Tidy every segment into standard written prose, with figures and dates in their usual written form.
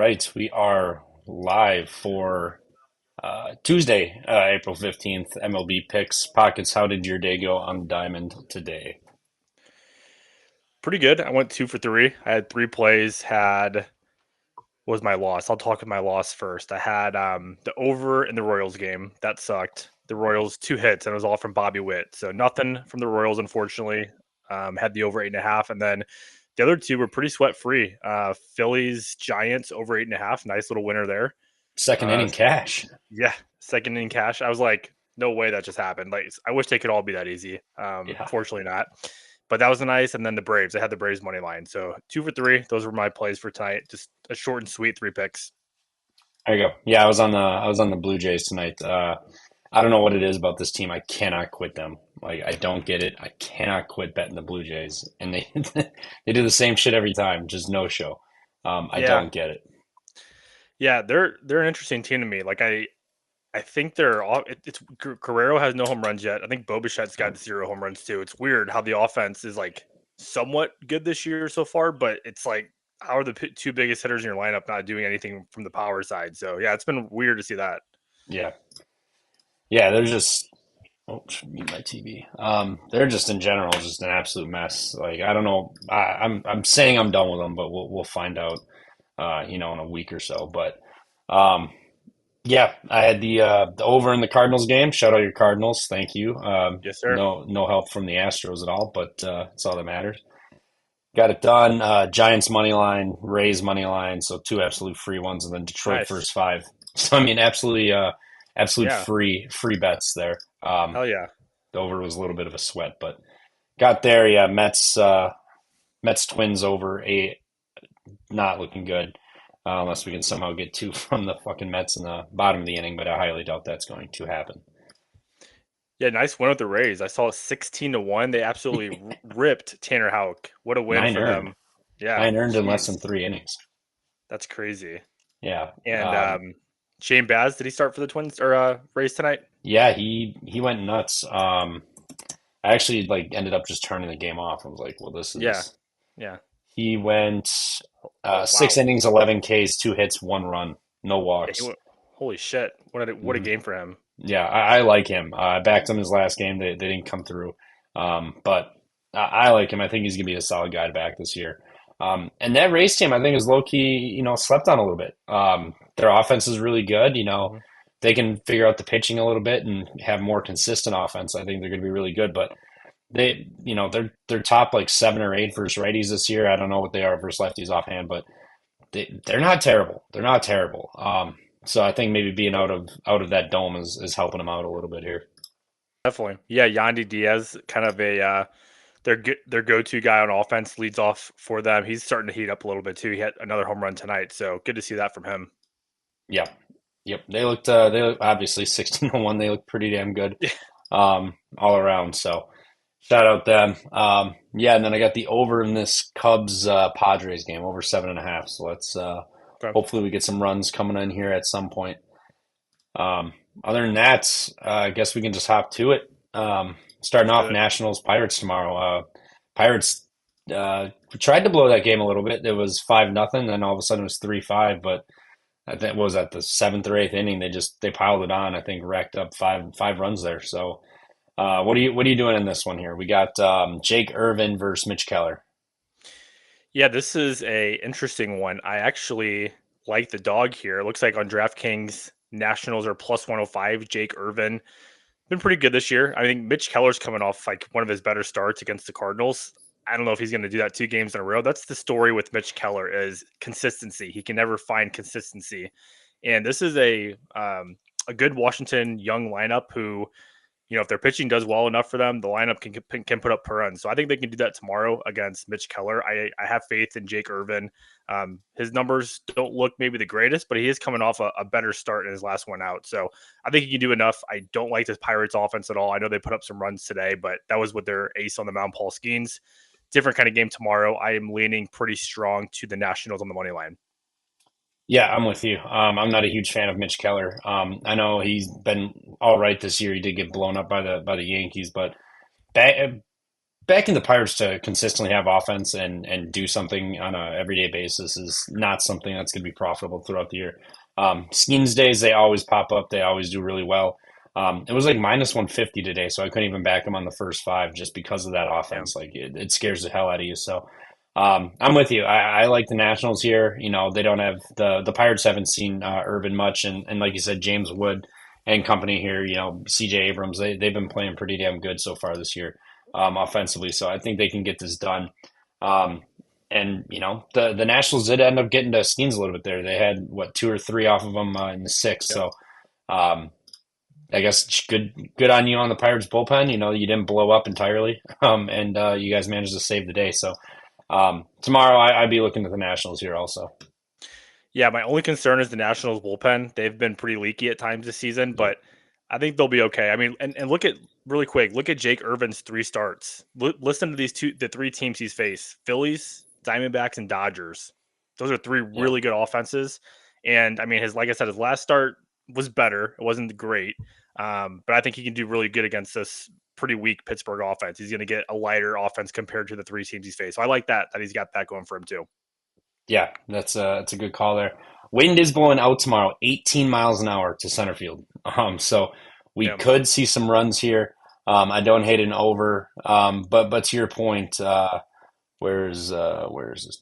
right, we are live for Tuesday, April 15th, MLB Picks Pockets. How did your day go on the diamond today? Pretty good. I went 2 for 3. I had 3 plays. Had what was my loss? I'll talk with my loss first. I had the over in the Royals game. That sucked. The Royals 2 hits and it was all from Bobby Witt. So nothing from the Royals, unfortunately. Had the over 8.5, and then the other two were pretty sweat free. Phillies Giants over 8.5. Nice little winner there. Second Uh, inning cash. yeah, second in cash. I was like, no way that just happened. Like, I wish they could all be that easy. Yeah, Fortunately not. But that was nice. And then the Braves. I had the Braves money line. So 2 for 3. Those were my plays for tonight. Just a short and sweet 3 picks. there you go. Yeah, I was on the Blue Jays tonight. I don't know what it is about this team. I cannot quit them. Like I don't get it. I cannot quit betting the Blue Jays, and they they do the same shit every time, just no show. I Yeah, don't get it. yeah, they're an interesting team to me. Like I think they're all. It's Guerrero has no home runs yet. I think Bobichet's got 0 home runs too. It's weird how the offense is like somewhat good this year so far, but it's like how are the two biggest hitters in your lineup not doing anything from the power side? So yeah, it's been weird to see that. Yeah, yeah, they're just oh, should mute my TV. They're just in general just an absolute mess. Like I don't know. I'm saying I'm done with them, but we'll find out. In a week or so. But um, yeah, I had the over in the Cardinals game. Shout out your Cardinals. Thank you. Yes, sir. No help from the Astros at all, but it's all that matters. Got it done. Giants money line, Rays money line, so two absolute free ones, and then Detroit Nice. first five. So I mean, absolute Yeah. free bets there. Hell yeah. The over was a little bit of a sweat, but got there. Yeah, Mets Twins over eight, not looking good. Unless we can somehow get two from the fucking Mets in the bottom of the inning, but I highly doubt that's going to happen. Yeah, nice win with the Rays. I saw 16-1. They absolutely ripped Tanner Houck. What a win Nine for earned, them. Yeah. nine earned in less than Jeez. 3 innings. That's crazy. Yeah, And Shane Baz, did he start for the Twins or Rays tonight? yeah, he went nuts. I actually like ended up just turning the game off. I was like, well, this Yeah. is. Yeah. He went Oh six wow. innings, 11 Ks, 2 hits, 1 run, no Yeah, he walks. went. Holy shit! What a hmm game for him. Yeah, I like him. I backed him his last game. They didn't come through, but I like him. I think he's gonna be a solid guy to back this year. And that race team, I think, is low key, slept on a little bit. Their offense is really good. Mhm. They can figure out the pitching a little bit and have more consistent offense. I think they're going to be really good. But they're top like seven or eight versus righties this year. I don't know what they are versus lefties offhand, but they're not terrible. They're not terrible. So I think maybe being out of that dome is helping them out a little bit here. Definitely. Yeah, Yandy Diaz, kind of a their go-to guy on offense, leads off for them. He's starting to heat up a little bit too. He had another home run tonight, so good to see that from him. Yeah, yep. They look obviously 16-1. They look pretty damn good all around. So shout out them. Yeah, and then I got the over in this Cubs Padres game, over 7.5. So let's Okay. hopefully we get some runs coming in here at some point. Other than that, I guess we can just hop to it. Starting Let's do off it. Nationals Pirates tomorrow. Pirates tried to blow that game a little bit. It was 5-0, then all of a sudden it was 3-5. But I think what was at the seventh or eighth inning. They piled it on. I think racked up five runs there. So what are you doing in this one here? We got Jake Irvin versus Mitch Keller. Yeah, this is a interesting one. I actually like the dog here. It looks like on DraftKings, Nationals are plus 105. Jake Irvin been pretty good this year. I think Mitch Keller's coming off like one of his better starts against the Cardinals. I don't know if he's going to do that 2 games in a row. That's the story with Mitch Keller is consistency. He can never find consistency, and this is a good Washington young lineup who if their pitching does well enough for them, the lineup can put up per run. So I think they can do that tomorrow against Mitch Keller. I have faith in Jake Irvin. His numbers don't look maybe the greatest, but he is coming off a better start in his last one out. So I think he can do enough. I don't like the Pirates offense at all. I know they put up some runs today, but that was with their ace on the mound, Paul Skeens. Different kind of game tomorrow. I am leaning pretty strong to the Nationals on the money line. Yeah, I'm with you. I'm not a huge fan of Mitch Keller. I know he's been all right this year. He did get blown up by the Yankees, but backing the Pirates to consistently have offense and do something on a everyday basis is not something that's going to be profitable throughout the year. Skeens days, they always pop up. They always do really well. It was like minus 150 today, so I couldn't even back them on the first five just because of that Yeah. offense. Like it scares the hell out of you. So I'm with you. I like the Nationals here. You know, they don't have the Pirates haven't seen Irvin much, and like you said, James Wood and company here. You know, C.J. Abrams. They've been playing pretty damn good so far this year, offensively. So I think they can get this done. Um, and you know, the Nationals did end up getting to Skeens a little bit there. They had what two or three off of them in the sixth. Yep. So um, I guess good on you on the Pirates bullpen. You know, you didn't blow up entirely, and you guys managed to save the day. So tomorrow I'd be looking at the Nationals here also. Yeah, my only concern is the Nationals bullpen. They've been pretty leaky at times this season, but I think they'll be okay. I mean, and look at really quick, look at Jake Irvin's three starts. Listen to the three teams he's faced: Phillies, Diamondbacks, and Dodgers. Those are three Yeah, really good offenses. And I mean, his like I said, his last start was better. It wasn't great, but I think he can do really good against this pretty weak Pittsburgh offense. He's going to get a lighter offense compared to the three teams he's faced. So I like that he's got that going for him too. yeah, that's a good call there. Wind is blowing out tomorrow, 18 miles an hour to center field. So we Yeah. could see some runs here. I don't hate an over, but to your point, where's this?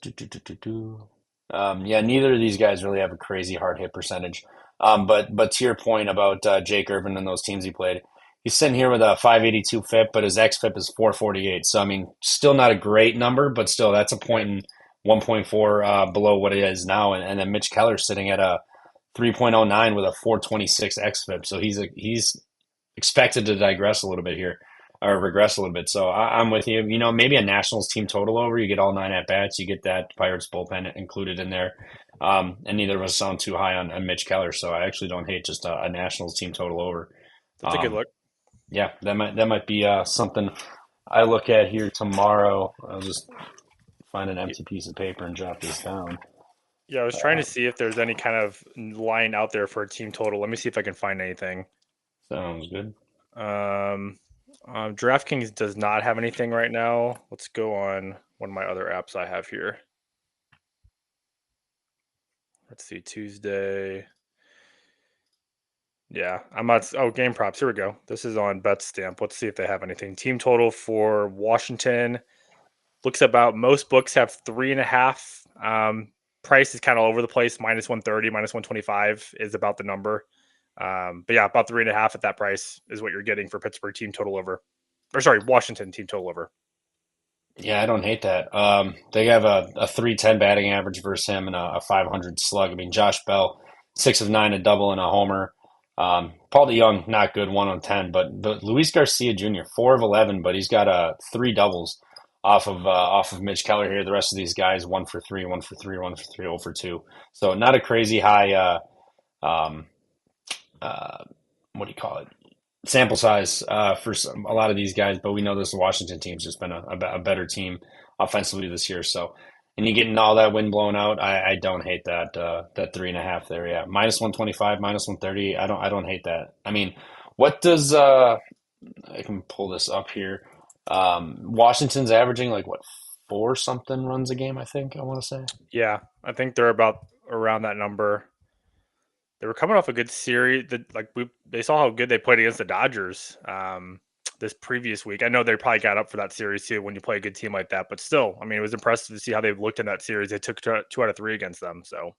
Yeah, neither of these guys really have a crazy hard hit percentage. But to your point about Jake Irvin and those teams he played, he's sitting here with a 582 FIP, but his xFIP is 448. So I mean, still not a great number, but still that's a Right. point in 1.4 below what it is now. And then Mitch Keller's sitting at a 3.09 with a 426 xFIP. So he's expected to digress a little bit here or regress a little bit. So I'm with you. You know, maybe a Nationals team total over. You get all nine at bats. You get that Pirates bullpen included in there. And neither of us sound too high on Mitch Keller. So I actually don't hate just a Nationals team total over. That's a good Um, look. yeah, that might be something I look at here tomorrow. I'll just find an empty piece of paper and jot this down. Yeah, I was trying Uh, to see if there's any kind of line out there for a team total. Let me see if I can find anything. Sounds good. Um, DraftKings does not have anything right now. Let's go on one of my other apps I have here. Let's see, Tuesday. Yeah, I'm not. Oh, game props. Here we go. This is on BetStamp. Let's see if they have anything. Team total for Washington looks about most books have 3.5. Price is kind of all over the place. Minus 130, minus 125 is about the number. But yeah, about 3.5 at that price is what you're getting for Pittsburgh team total over. Or sorry, Washington team total over. Yeah, I don't hate that. They have a 310 batting average versus him and a 500 slug. I mean, Josh Bell, 6 of 9, a double and a homer. Paul DeYoung, not good, 1 on 10. But Luis Garcia Jr., 4 of 11, but he's got three doubles off of Mitch Keller here. The rest of these guys, 1 for 3, 1 for 3, 1 for 3, 0 for 2. So not a crazy high. Um, what do you call it? Sample size for a lot of these guys, but we know this Washington team's just been a better team offensively this year. So, and you getting all that wind blown out, I don't hate that 3.5 there. Yeah, minus 125, minus 130. I don't hate that. I mean, what does I can pull this up here. Washington's averaging like what, four something runs a game? I think I want to say. Yeah, I think they're about around that number. They were coming off a good series. They saw how good they played against the Dodgers this previous week. I know they probably got up for that series too when you play a good team like that, but still, I mean, it was impressive to see how they looked in that series. They took 2 out of 3 against them. So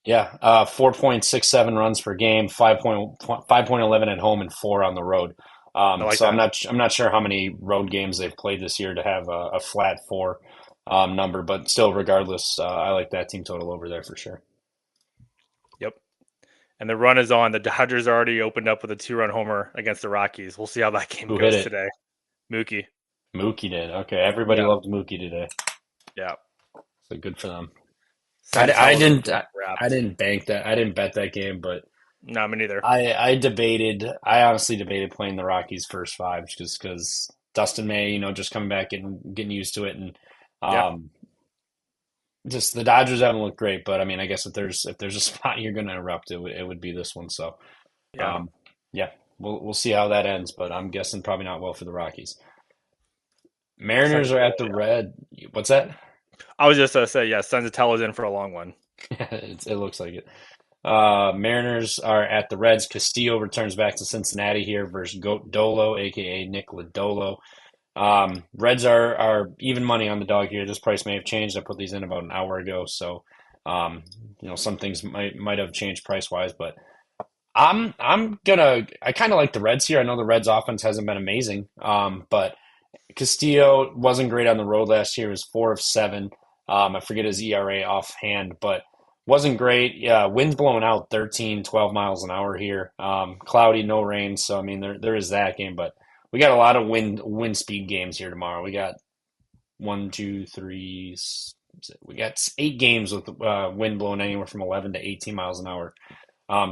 Yeah, 4.67 runs per game, 5.11 at home and four on the road. I like So I'm that. not sure how many road games they've played this year to have a flat four number, but still, regardless, I like that team total over there for sure. Yep. And the run is on. The Dodgers already opened up with a 2-run homer against the Rockies. We'll see how that game Who hit goes it? today. Mookie. Mookie did. Okay, everybody Yeah. loved Mookie today, Yeah. so good for them. I Senzell's didn't getting I wrapped. didn't bank that. I didn't bet that game, but No, me neither. I debated. I honestly debated playing the Rockies first five just because Dustin May, just coming back and getting used to it, and Yeah. um, just the Dodgers haven't looked great. But I mean, I guess if there's a spot you're going to erupt, it would be this one. So Yeah. um, yeah, we'll see how that ends. But I'm guessing probably not well for the Rockies. Mariners are Senzatella, at the yeah. Red. What's that? I was just gonna say, yeah, Senzatella's in for a long one. It looks like it. Mariners are at the Reds. Castillo returns back to Cincinnati here versus Goat Dolo, aka Nick Lodolo. Reds are even money on the dog here. This price may have changed. I put these in about an hour ago, so um, some things might have changed price wise, but I kind of like the Reds here. I know the Reds offense hasn't been amazing, but Castillo wasn't great on the road last year. He was 4 of 7. I forget his ERA offhand, but wasn't great. Yeah, wind's blowing out 13, 12 miles an hour here. Cloudy, no rain. So I mean, there is that game, but we got a lot of wind speed games here tomorrow. We got one, two, three. We got 8 games with wind blowing anywhere from 11 to 18 miles an hour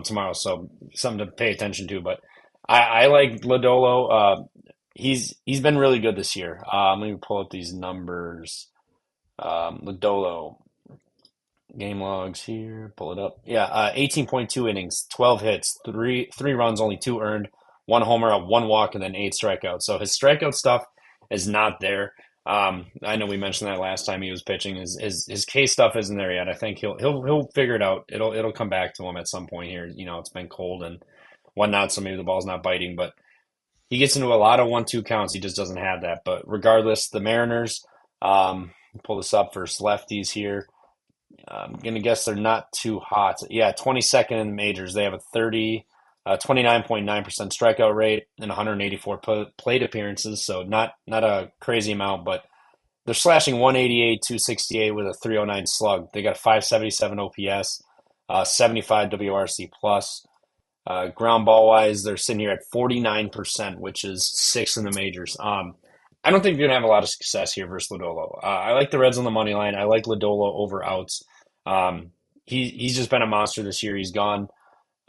tomorrow. So something to pay attention to. But I like Lodolo. He's been really good this year. Let me pull up these numbers. Lodolo game logs here. Pull it up. Yeah, 18.2 innings, 12 hits, three runs, only 2 earned, 1 homer, 1 walk, and then 8 strikeouts. So his strikeout stuff is not there. I know we mentioned that last time he was pitching. His K stuff isn't there yet. I think he'll figure it out. It'll come back to him at some point here. It's been cold and whatnot, so maybe the ball's not biting, but he gets into a lot of 1-2 counts. He just doesn't have that. But regardless, the Mariners, pull this up for lefties here. I'm gonna guess they're not too hot. Yeah, 22nd in the majors. They have a 29.9% strikeout rate and 184 plate appearances. So not a crazy amount, but they're slashing 188, 268 with a 309 slug. They got 577 OPS, 75 WRC plus. Ground ball wise, they're sitting here at 49%, which is sixth in the majors. I don't think you're gonna have a lot of success here versus Lodolo. I like the Reds on the money line. I like Lodolo over outs. He's just been a monster this year. He's gone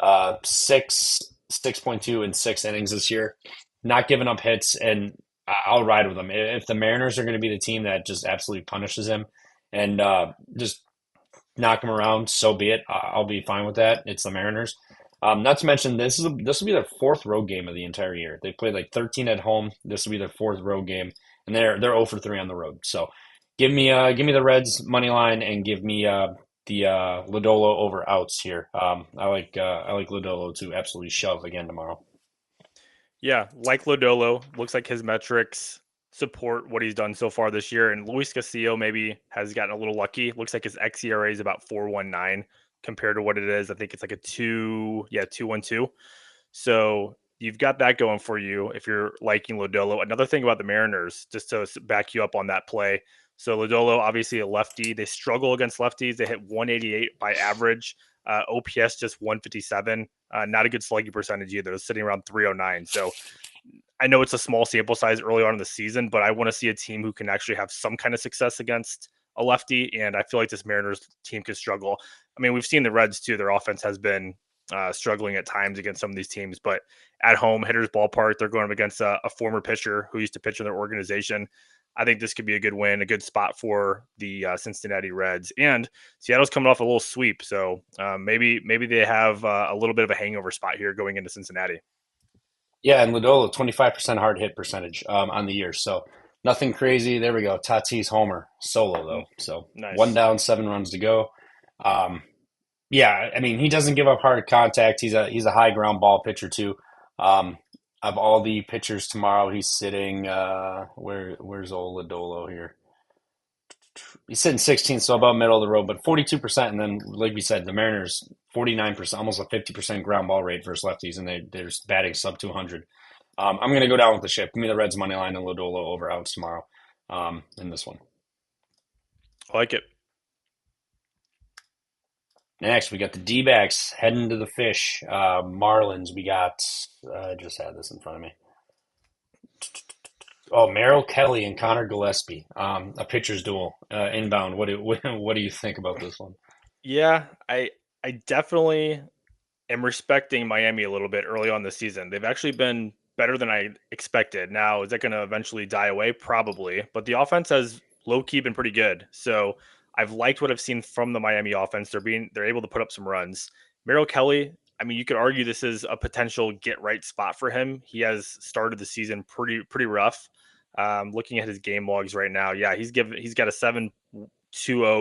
6.2 in 6 innings this year, not giving up hits, and I'll ride with him. If the Mariners are going to be the team that just absolutely punishes him and just knock him around, so be it. I'll be fine with that. It's the Mariners. Not to mention this will be their fourth road game of the entire year. They played like 13 at home. This will be their fourth road game, and they're 0 for 3 on the road. So give me the Reds money line and give me the Lodolo over outs here. I like Lodolo to absolutely shove again tomorrow. Yeah, like Lodolo, looks like his metrics support what he's done so far this year. And Luis Castillo maybe has gotten a little lucky. Looks like his xERA is about 4.19 compared to what it is. I think it's like a 2.12. So you've got that going for you if you're liking Lodolo. Another thing about the Mariners, just to back you up on that play. So Lodolo, obviously a lefty. They struggle against lefties. They hit 188 by average. OPS just 157. Not a good slugging percentage either. They're sitting around 309. So I know it's a small sample size early on in the season, but I want to see a team who can actually have some kind of success against a lefty. And I feel like this Mariners team could struggle. I mean, we've seen the Reds too. Their offense has been struggling at times against some of these teams, but at home, hitters ballpark, they're going up against a former pitcher who used to pitch in their organization. I think this could be a good win, a good spot for the Cincinnati Reds. And Seattle's coming off a little sweep, so maybe they have a little bit of a hangover spot here going into Cincinnati. Yeah, and Lodolo 25% hard hit percentage on the year. So nothing crazy. There we go. Tatis homer solo though. So one Nice. down, 7 runs to go. Um, Yeah, I mean he doesn't give up hard contact. He's a high ground ball pitcher too. Um, of all the pitchers tomorrow, he's sitting where's old Lodolo here? He's sitting 16th, so about middle of the road, but 42%. And then, like we said, the Mariners 49%, almost a 50% ground ball rate versus lefties, and they're batting sub 200. I'm going to go down with the ship. Give me the Reds money line and Lodolo over outs tomorrow in this one. I like it. Next, we got the D-backs heading to the fish. Marlins, we got, I just had this in front of me. Oh, Merrill Kelly and Connor Gillespie, a pitcher's duel inbound. What do you think about this one? Yeah, I definitely am respecting Miami a little bit early on this season. They've actually been better than I expected. Now, is that going to eventually die away? Probably, but the offense has low key been pretty good. So I've liked what I've seen from the Miami offense. They're able to put up some runs. Merrill Kelly. I mean, you could argue this is a potential get right spot for him. He has started the season pretty rough. Looking at his game logs right now, yeah, he's got a 7.20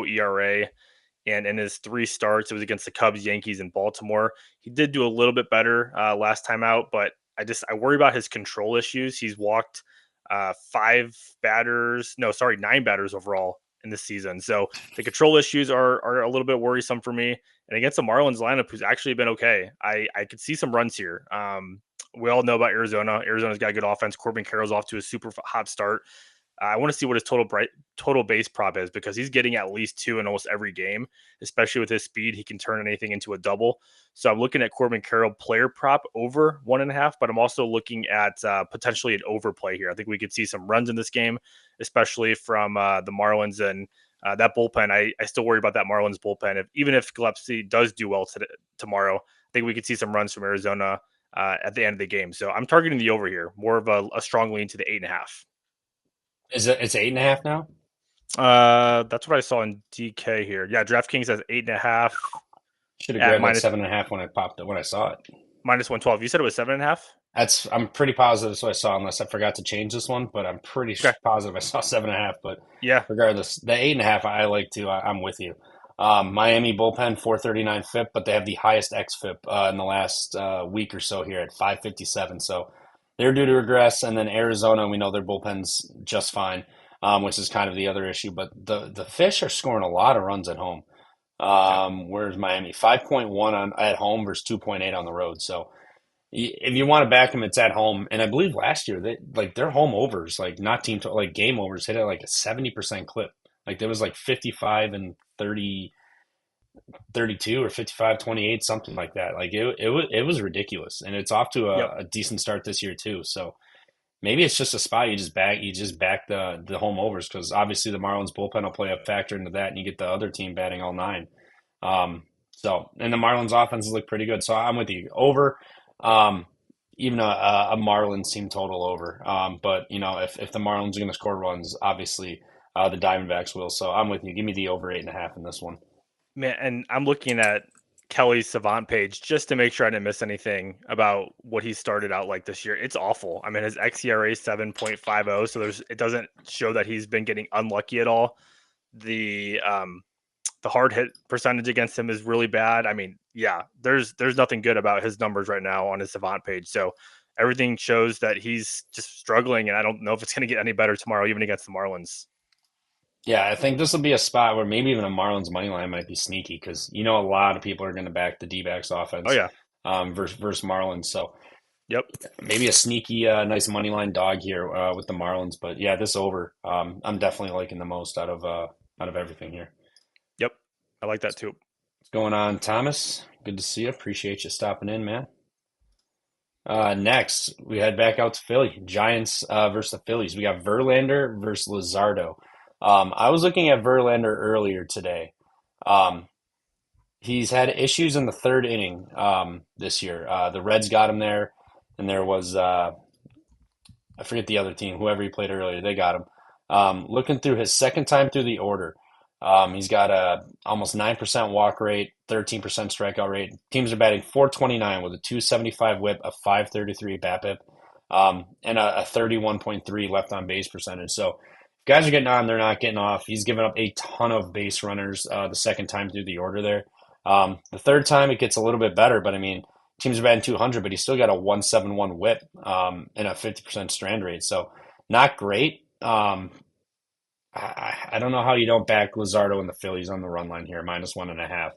ERA, and in his three starts, it was against the Cubs, Yankees, and Baltimore. He did do a little bit better last time out, but I worry about his control issues. He's walked nine batters overall in this season. So the control issues are a little bit worrisome for me. And against the Marlins lineup, who's actually been okay, I could see some runs here. We all know about Arizona. Arizona's got a good offense. Corbin Carroll's off to a super hot start. I want to see what his total base prop is because he's getting at least two in almost every game, especially with his speed. He can turn anything into a double. So I'm looking at Corbin Carroll player prop over 1.5, but I'm also looking at potentially an overplay here. I think we could see some runs in this game, especially from the Marlins and that bullpen. I still worry about that Marlins bullpen. Even if Gillespie does do well tomorrow, I think we could see some runs from Arizona at the end of the game. So I'm targeting the over here, more of a strong lean to the 8.5. It's 8.5 now? That's what I saw in DK here. Yeah, DraftKings has 8.5 Should have at grabbed that minus 7.5 when I popped it when I saw it. minus 112. You said it was 7.5. I'm pretty positive that's what I saw, unless I forgot to change this one, but I'm pretty Okay. positive I saw 7.5. But Yeah. regardless, the 8.5 I like too. I'm with you. Miami bullpen 439 FIP, but they have the highest XFIP in the last week or so here at 557. So they're due to regress. And then Arizona, we know their bullpen's just fine, which is kind of the other issue. But the Fish are scoring a lot of runs at home. Yeah. Where's Miami? 5.1 on at home versus 2.8 on the road. So if you want to back them, it's at home. And I believe last year they like their home overs, like not like game overs, hit at like a 70% clip. Like there was like 55 and 30, 32 or 55-28, something like that. Like it was ridiculous. And it's off to Yep. a decent start this year too. So maybe it's just a spot you just back the home overs because obviously the Marlins bullpen will play a factor into that and you get the other team batting all nine. And the Marlins offenses look pretty good. So I'm with you. Over. Um, Even a Marlins team total over. But if the Marlins are going to score runs, obviously the Diamondbacks will. So I'm with you. Give me the over 8.5 in this one. Man, and I'm looking at Kelly's Savant page just to make sure I didn't miss anything about what he started out like this year. It's awful. I mean, his xERA is 7.50, so it doesn't show that he's been getting unlucky at all. The hard hit percentage against him is really bad. I mean, yeah, there's nothing good about his numbers right now on his Savant page. So everything shows that he's just struggling, and I don't know if it's going to get any better tomorrow, even against the Marlins. Yeah, I think this will be a spot where maybe even a Marlins money line might be sneaky because a lot of people are going to back the D-backs Oh offense yeah, versus Marlins. So yep, maybe a sneaky, nice money line dog here with the Marlins. But yeah, this over, I'm definitely liking the most out of everything here. yep. I like that too. What's going on, Thomas? Good to see you. Appreciate you stopping in, man. Next, we head back out to Philly. Giants versus the Phillies. We got Verlander versus Luzardo. I was looking at Verlander earlier today. Um, he's had issues in the third inning this year. The Reds got him there, and there was I forget the other team, whoever he played earlier, they got him. Looking through his second time through the order, he's got a almost 9% walk rate, 13% strikeout rate. Teams are batting 429 with a 275 whip, a 533 BABIP, and a 31.3 left on base percentage. So guys are getting on, they're not getting off. He's given up a ton of base runners the second time through the order there. The third time it gets a little bit better, but I mean, teams are batting 200, but he's still got a 171 whip and a 50% strand rate. So not great. I don't know how you don't back Luzardo and the Phillies on the run line here, -1.5.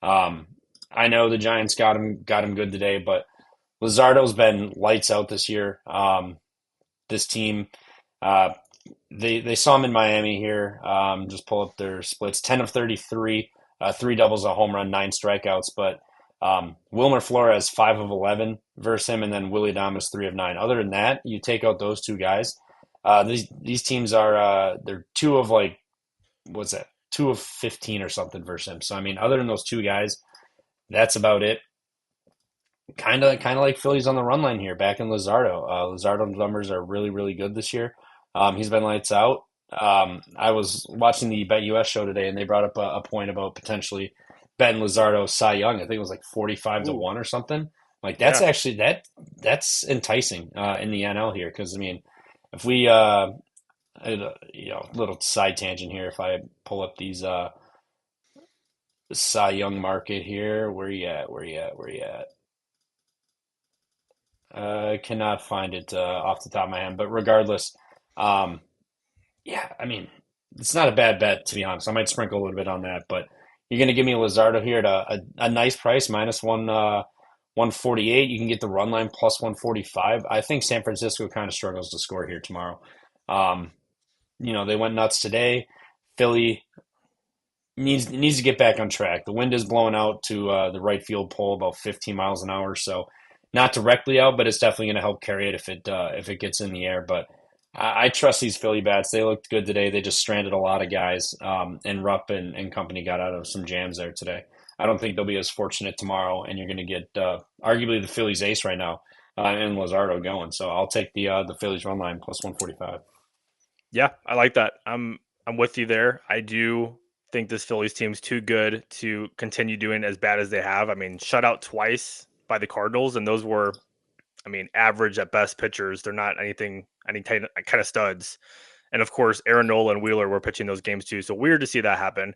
Um, I know the Giants got him good today, but Luzardo's been lights out this year. This team, uh, they saw him in Miami here. Just pull up their splits: 10 of 33, three doubles, a home run, nine strikeouts. But Wilmer Flores 5 of 11 versus him, and then Willie Adames 3 of 9. Other than that, you take out those two guys. These teams are they're two of like what's that? 2 of 15 or something versus him. So I mean, other than those two guys, that's about it. Kind of like Phillies on the run line here, back in Luzardo. Luzardo's numbers are really really good this year. He's been lights out. I was watching the Bet US show today, and they brought up a point about potentially betting Luzardo Cy Young. I think it was like 45 to Ooh, 1 or something. Like that's yeah, actually that's enticing in the NL here because I mean if we little side tangent here. If I pull up these the Cy Young market here, where you at? Where you at? Where you at? I cannot find it off the top of my head, but regardless, um, yeah, I mean, it's not a bad bet to be honest. I might sprinkle a little bit on that, but you're going to give me Luzardo here at a nice price, minus 148. You can get the run line plus 145. I think San Francisco kind of struggles to score here tomorrow. Um, they went nuts today. Philly needs to get back on track. The wind is blowing out to the right field pole about 15 miles an hour, so not directly out, but it's definitely going to help carry it if it gets in the air. But I trust these Philly bats. They looked good today. They just stranded a lot of guys, and Rupp and company got out of some jams there today. I don't think they'll be as fortunate tomorrow, and you're going to get arguably the Phillies ace right now, and Luzardo going. So I'll take the Phillies run line plus 145. Yeah, I like that. I'm with you there. I do think this Phillies team's too good to continue doing as bad as they have. I mean, shut out twice by the Cardinals, and those were, I mean, average at best pitchers. They're not any kind of studs. And of course, Aaron Nola and Wheeler were pitching those games too. So weird to see that happen.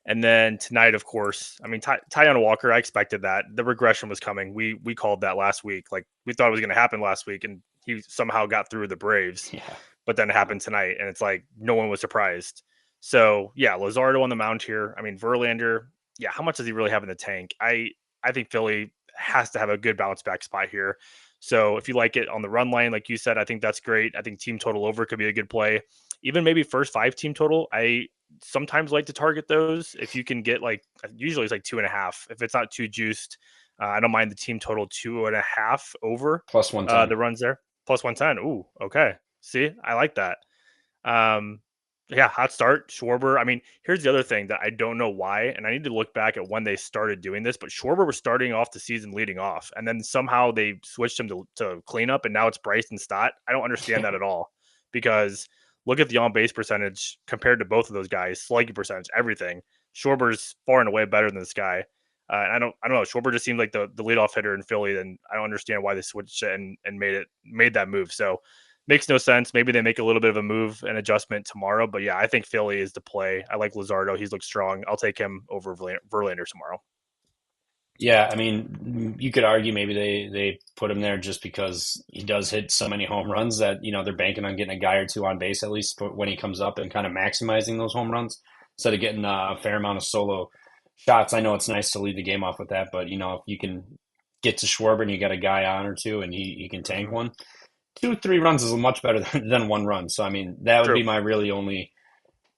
And then tonight, of course, I mean, Tyon Walker, I expected that. The regression was coming. We called that last week. Like, we thought it was going to happen last week, and he somehow got through the Braves. Yeah. But then it happened tonight, and it's like no one was surprised. So, yeah, Luzardo on the mound here. I mean, Verlander, yeah, how much does he really have in the tank? I think Philly has to have a good bounce back spot here. So if you like it on the run line, like you said, I think that's great. I think team total over could be a good play. Even maybe first five team total. I sometimes like to target those. If you can get like, usually it's like 2.5. If it's not too juiced, I don't mind the team total 2.5 over Plus 110. the runs there. Plus 110. Ooh, okay. See, I like that. Um, yeah, hot start. Schwarber. I mean, here's the other thing that I don't know why, and I need to look back at when they started doing this, but Schwarber was starting off the season leading off, and then somehow they switched him to cleanup, and now it's Bryson Stott. I don't understand that at all because look at the on base percentage compared to both of those guys, slugging percentage, everything. Schwarber's far and away better than this guy. I don't know. Schwarber just seemed like the leadoff hitter in Philly, and I don't understand why they switched it and made that move. So makes no sense. Maybe they make a little bit of a move and adjustment tomorrow, but yeah, I think Philly is the play. I like Luzardo. He's looked strong. I'll take him over Verlander tomorrow. Yeah, I mean, you could argue maybe they put him there just because he does hit so many home runs that they're banking on getting a guy or two on base at least when he comes up and kind of maximizing those home runs instead of getting a fair amount of solo shots. I know it's nice to lead the game off with that, but if you can get to Schwarber and you got a guy on or two and he can tank Mhm. one, 2 3 runs is much better than 1 run. So I mean, that would True. be my really only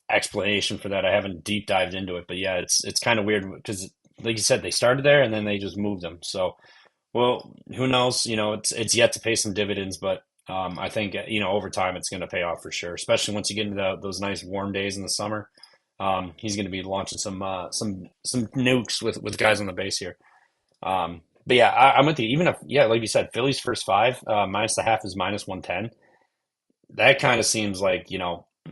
explanation for that. I haven't deep dived into it, but yeah, it's kind of weird because, like you said, they started there and then they just moved them. So, well, who knows? It's yet to pay some dividends, but I think over time it's going to pay off for sure. Especially once you get into those nice warm days in the summer. He's going to be launching some nukes with guys on the base here. But yeah, I'm with you. Even if like you said, Philly's first five minus the half is minus 110. That kind of seems like,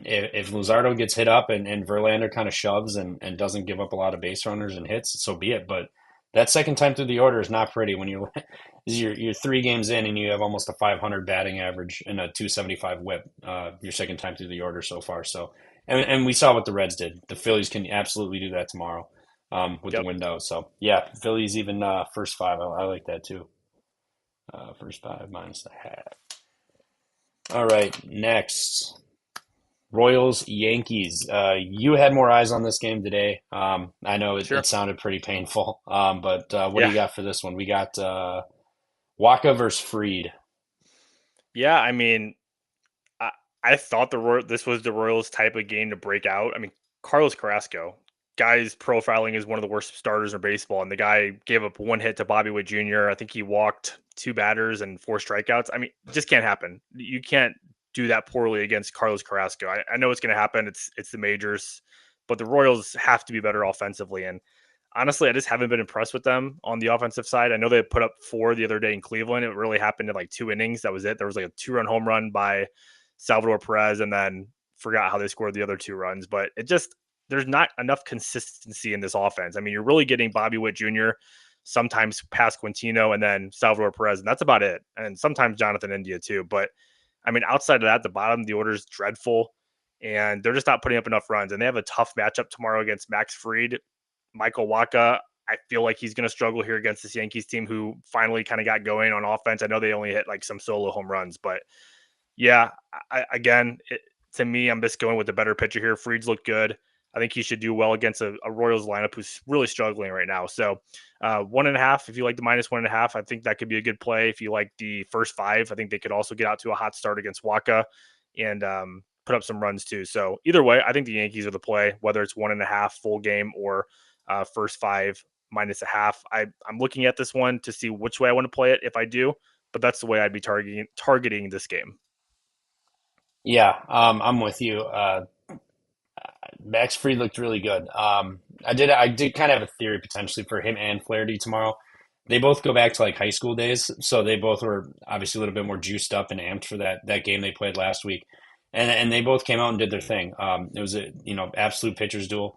if Luzardo gets hit up and Verlander kind of shoves and doesn't give up a lot of base runners and hits, so be it. But that second time through the order is not pretty when you're 3 games in and you have almost a 500 batting average and a 275 whip, your second time through the order so far. So, and we saw what the Reds did. The Phillies can absolutely do that tomorrow with the Yep. window. So, yeah, Phillies even first five. I like that too. First five minus the half. All right, next. Royals, Yankees. You had more eyes on this game today. I know it Sure. sounded pretty painful, but what do Yeah. you got for this one? We got Waka versus Freed. Yeah. I mean, I, I thought this was the Royals type of game to break out. I mean, Carlos Carrasco, guy's profiling is one of the worst starters in baseball, and the guy gave up one hit to Bobby Witt Jr. I think he walked two batters and four strikeouts. I mean, it just can't happen. You can't do that poorly against Carlos Carrasco. I know it's going to happen. It's the majors, but the Royals have to be better offensively. And honestly, I just haven't been impressed with them on the offensive side. I know they put up four the other day in Cleveland. It really happened in like 2 innings. That was it. There was like a 2-run home run by Salvador Perez, and then forgot how they scored the other 2 runs. But it just, there's not enough consistency in this offense. I mean, you're really getting Bobby Witt Jr., sometimes past Quintino, and then Salvador Perez, and that's about it. And sometimes Jonathan India too. But I mean, outside of that, the bottom of the order is dreadful, and they're just not putting up enough runs. And they have a tough matchup tomorrow against Max Fried. Michael Waka, I feel like he's going to struggle here against this Yankees team who finally kind of got going on offense. I know they only hit like some solo home runs, but yeah, again, to me, I'm just going with the better pitcher here. Fried's looked good. I think he should do well against a Royals lineup who's really struggling right now. So 1.5, if you like the -1.5, I think that could be a good play. If you like the first 5, I think they could also get out to a hot start against Waka and put up some runs too. So either way, I think the Yankees are the play, whether it's 1.5 full game or first 5 -0.5. I'm looking at this one to see which way I want to play it if I do, but that's the way I'd be targeting this game. Yeah, I'm with you. Max Fried looked really good. I did kind of have a theory potentially for him and Flaherty tomorrow. They both go back to like high school days, so they both were obviously a little bit more juiced up and amped for that game they played last week, and they both came out and did their thing. It was a absolute pitchers duel.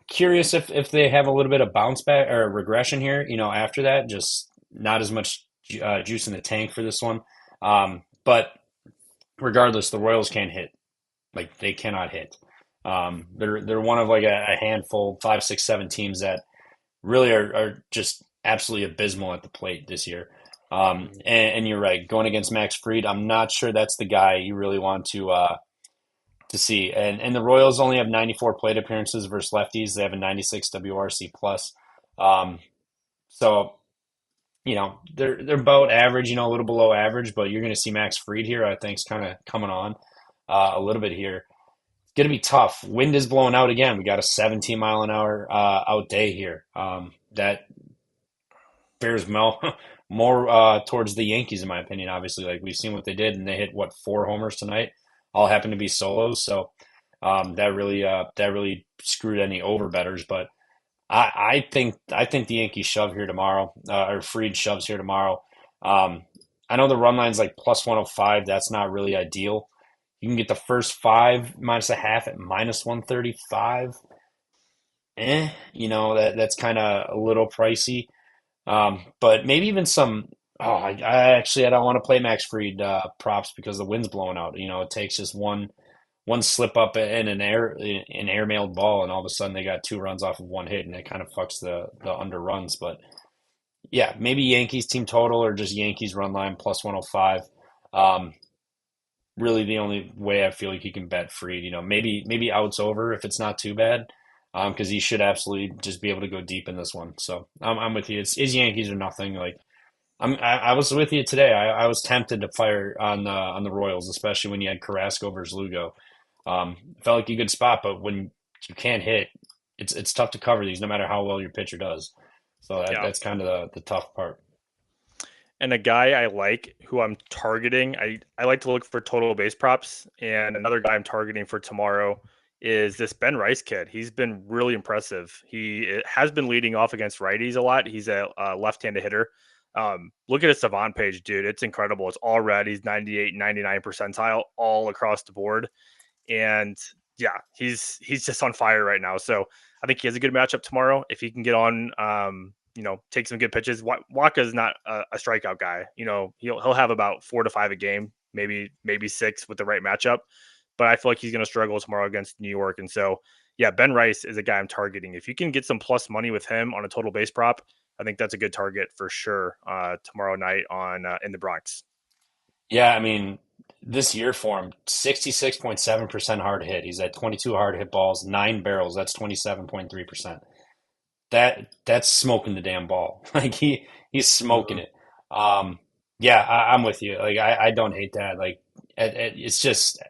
Curious if they have a little bit of bounce back or regression here. After that, just not as much juice in the tank for this one. But regardless, the Royals can't hit. Like they cannot hit. They're one of like a handful, 5, 6, 7 teams that really are just absolutely abysmal at the plate this year. And you're right, going against Max Fried, I'm not sure that's the guy you really want to see. And the Royals only have 94 plate appearances versus lefties. They have a 96 WRC plus. Um, so they're about average, a little below average, but you're going to see Max Fried here. I think is kind of coming on a little bit here. Going to be tough. Wind is blowing out again. We got a 17 mile an hour out day here. That bears more towards the Yankees, in my opinion. Obviously, like we've seen what they did, and they hit 4 homers tonight. All happened to be solos, so that really screwed any over betters. But I think the Yankees shove here tomorrow, or Fried shoves here tomorrow. I know the run line's like +105. That's not really ideal. You can get the first 5 -0.5 at -135. That's kind of a little pricey. But maybe even some. Oh, I don't want to play Max Fried props because the wind's blowing out. It takes just one slip up and an airmailed ball, and all of a sudden they got 2 runs off of one hit, and it kind of fucks the under runs. But yeah, maybe Yankees team total or just Yankees run line +105. Really the only way I feel like you can bet Fried. Maybe outs over if it's not too bad, because he should absolutely just be able to go deep in this one. So I'm with you. It's Yankees or nothing. Like I was with you today. I was tempted to fire on the Royals, especially when you had Carrasco versus Lugo. Felt like a good spot, but when you can't hit, it's tough to cover these, no matter how well your pitcher does. So Yeah. that's kind of the tough part. And a guy I like who I'm targeting, I like to look for total base props. And another guy I'm targeting for tomorrow is this Ben Rice kid. He's been really impressive. He has been leading off against righties a lot. He's a left-handed hitter. Look at his Savant page, dude. It's incredible. It's all red. He's 98, 99 percentile all across the board. And yeah, he's just on fire right now. So I think he has a good matchup tomorrow. If he can get on, take some good pitches. Waka is not a strikeout guy. He'll have about 4 to 5 a game, maybe 6 with the right matchup. But I feel like he's going to struggle tomorrow against New York. And so, yeah, Ben Rice is a guy I'm targeting. If you can get some plus money with him on a total base prop, I think that's a good target for sure tomorrow night on in the Bronx. Yeah, I mean, this year for him, 66.7% hard hit. He's at 22 hard hit balls, 9 barrels. That's 27.3%. That's smoking the damn ball. Like he's smoking Mhm. it. Yeah, I'm with you. Like I don't hate that. Like it's just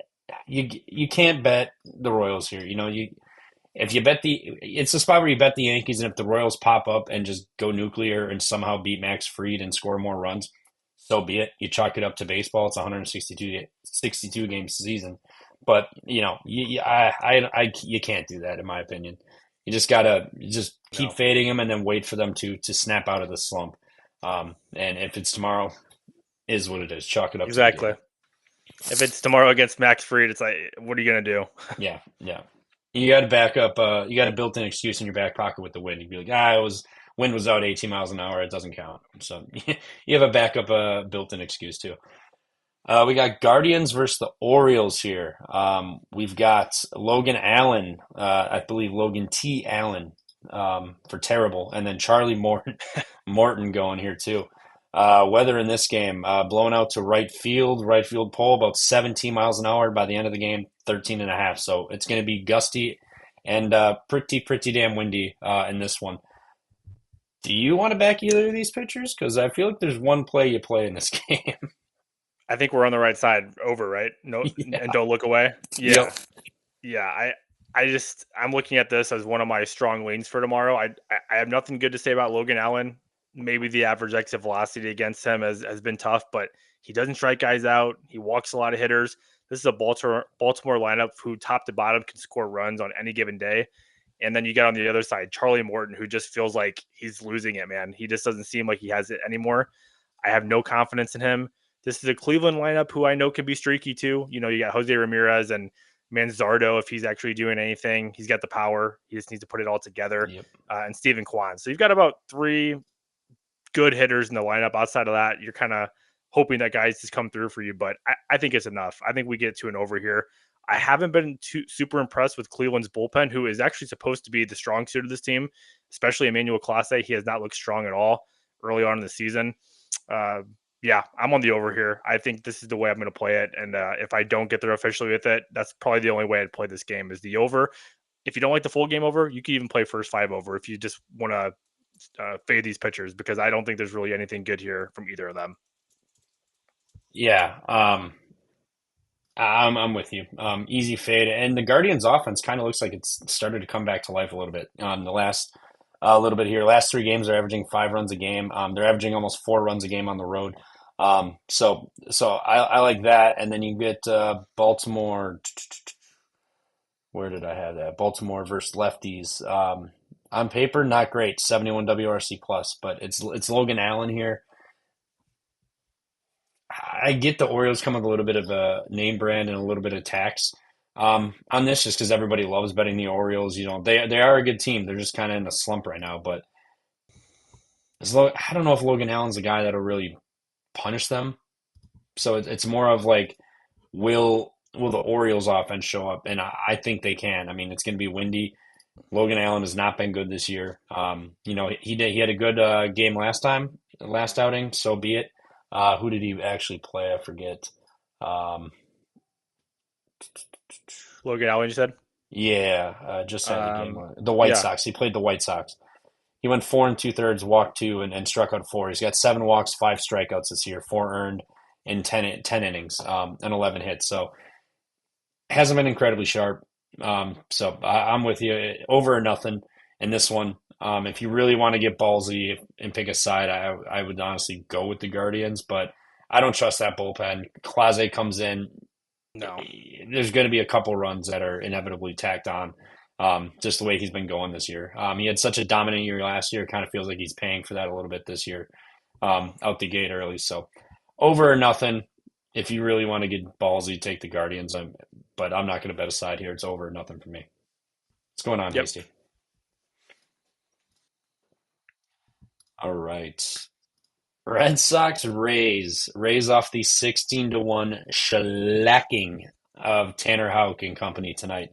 you can't bet the Royals here. You if you bet it's the spot where you bet the Yankees, and if the Royals pop up and just go nuclear and somehow beat Max Fried and score more runs, so be it. You chalk it up to baseball. It's a 162 game season, but you can't do that in my opinion. You just gotta just keep No, fading them and then wait for them to snap out of the slump. And if it's tomorrow, is what it is. Chalk it up to the exactly. game. If it's tomorrow against Max Fried, it's like, what are you going to do? Yeah, yeah. You got to back up. You got a built-in excuse in your back pocket with the wind. You'd be like, wind was out 18 miles an hour. It doesn't count. So you have a backup built-in excuse too. We got Guardians versus the Orioles here. We've got Logan Allen, I believe Logan T. Allen, for terrible, and then Charlie Morton going here too. Weather in this game, blown out to right field pole about 17 miles an hour by the end of the game, 13 and a half. So it's going to be gusty and pretty damn windy in this one. Do you want to back either of these pitchers? Because I feel like there's one play you play in this game. I think we're on the right side over, right? No, and Yeah. don't look away. Yep. Yeah, yeah. I'm looking at this as one of my strong leans for tomorrow. I have nothing good to say about Logan Allen. Maybe the average exit velocity against him has been tough, but he doesn't strike guys out. He walks a lot of hitters. This is a Baltimore lineup who top to bottom can score runs on any given day. And then you get on the other side, Charlie Morton, who just feels like he's losing it, man. He just doesn't seem like he has it anymore. I have no confidence in him. This is a Cleveland lineup who I know can be streaky too. You know, you got Jose Ramirez and Manzardo if he's actually doing anything. He's got the power. He just needs to put it all together. Yep. And Steven Kwan. So you've got about three good hitters in the lineup. Outside of that, you're kind of hoping that guys just come through for you. But I think it's enough. I think we get to an over here. I haven't been super impressed with Cleveland's bullpen, who is actually supposed to be the strong suit of this team, especially Emmanuel Clase. He has not looked strong at all early on in the season. Yeah, I'm on the over here. I think this is the way I'm going to play it. And if I don't get there officially with it, that's probably the only way I'd play this game is the over. If you don't like the full game over, you can even play first five over if you just want to fade these pitchers because I don't think there's really anything good here from either of them. Yeah. I'm with you. Easy fade, and the Guardians' offense kind of looks like it's started to come back to life a little bit. The last little bit here, last three games they're averaging 5 runs a game. They're averaging almost 4 runs a game on the road. So I like that, and then you get Baltimore. Where did I have that? Baltimore versus lefties. On paper, not great, 71 WRC plus, but it's Logan Allen here. I get the Orioles come with a little bit of a name brand and a little bit of tax on this, just because everybody loves betting the Orioles. You know, they are a good team. They're just kind of in a slump right now. But I don't know if Logan Allen's the guy that'll really punish them. So it's more of like, will the Orioles offense show up? And I think they can. I mean, it's going to be windy. Logan Allen has not been good this year. He had a good game last outing. So be it. Who did he actually play? I forget. Um, Logan Allen, you said? yeah, just had the game. The White Yeah. Sox. He played the White Sox. He went 4 2/3, walked two, and struck out four. He's got 7 walks, 5 strikeouts this year, 4 earned in 10 innings, and 11 hits. So hasn't been incredibly sharp. I'm with you. Over or nothing in this one. If you really want to get ballsy and pick a side, I would honestly go with the Guardians, but I don't trust that bullpen. Clase comes in. No. There's going to be a couple runs that are inevitably tacked on, just the way he's been going this year. He had such a dominant year last year. Kind of feels like he's paying for that a little bit this year, out the gate early. So over or nothing. If you really want to get ballsy, take the Guardians. But I'm not going to bet a side here. It's over or nothing for me. What's going on, Yep. Hasty? All right. Red Sox Rays off the 16-1 shellacking of Tanner Houck and company tonight.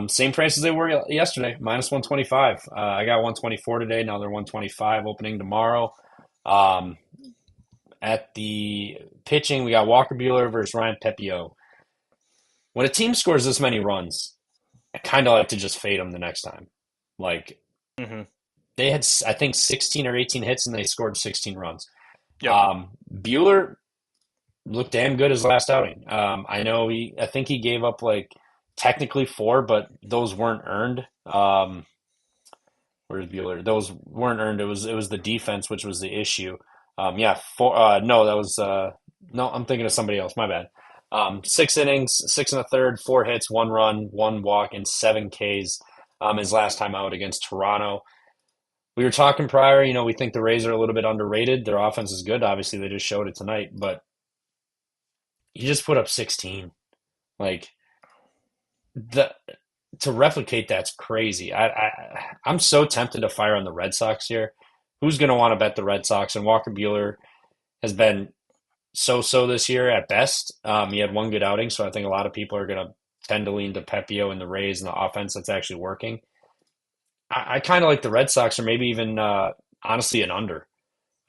Same price as they were yesterday, minus 125. I got 124 today. Now they're 125 opening tomorrow. Um, at the pitching, we got Walker Buehler versus Ryan Pepio. When a team scores this many runs, I kind of like to just fade them the next time. Like, Mm-hmm. they had, I think, 16 or 18 hits and they scored 16 runs. Yep. Bueller looked damn good his last outing. I think he gave up like technically four, but those weren't earned. Where's Bueller? Those weren't earned. It was the defense which was the issue. Yeah, four. No, that was no. I'm thinking of somebody else. My bad. 6 innings, 6 1/3, 4 hits, 1 run, 1 walk, and 7 Ks. His last time out against Toronto. We were talking prior. We think the Rays are a little bit underrated. Their offense is good. Obviously, they just showed it tonight, but he just put up 16. Like the to replicate that's crazy. I'm so tempted to fire on the Red Sox here. Who's going to want to bet the Red Sox? And Walker Bueller has been so-so this year at best. He had one good outing, so I think a lot of people are going to tend to lean to Pepio and the Rays and the offense that's actually working. I kind of like the Red Sox, or maybe even honestly an under,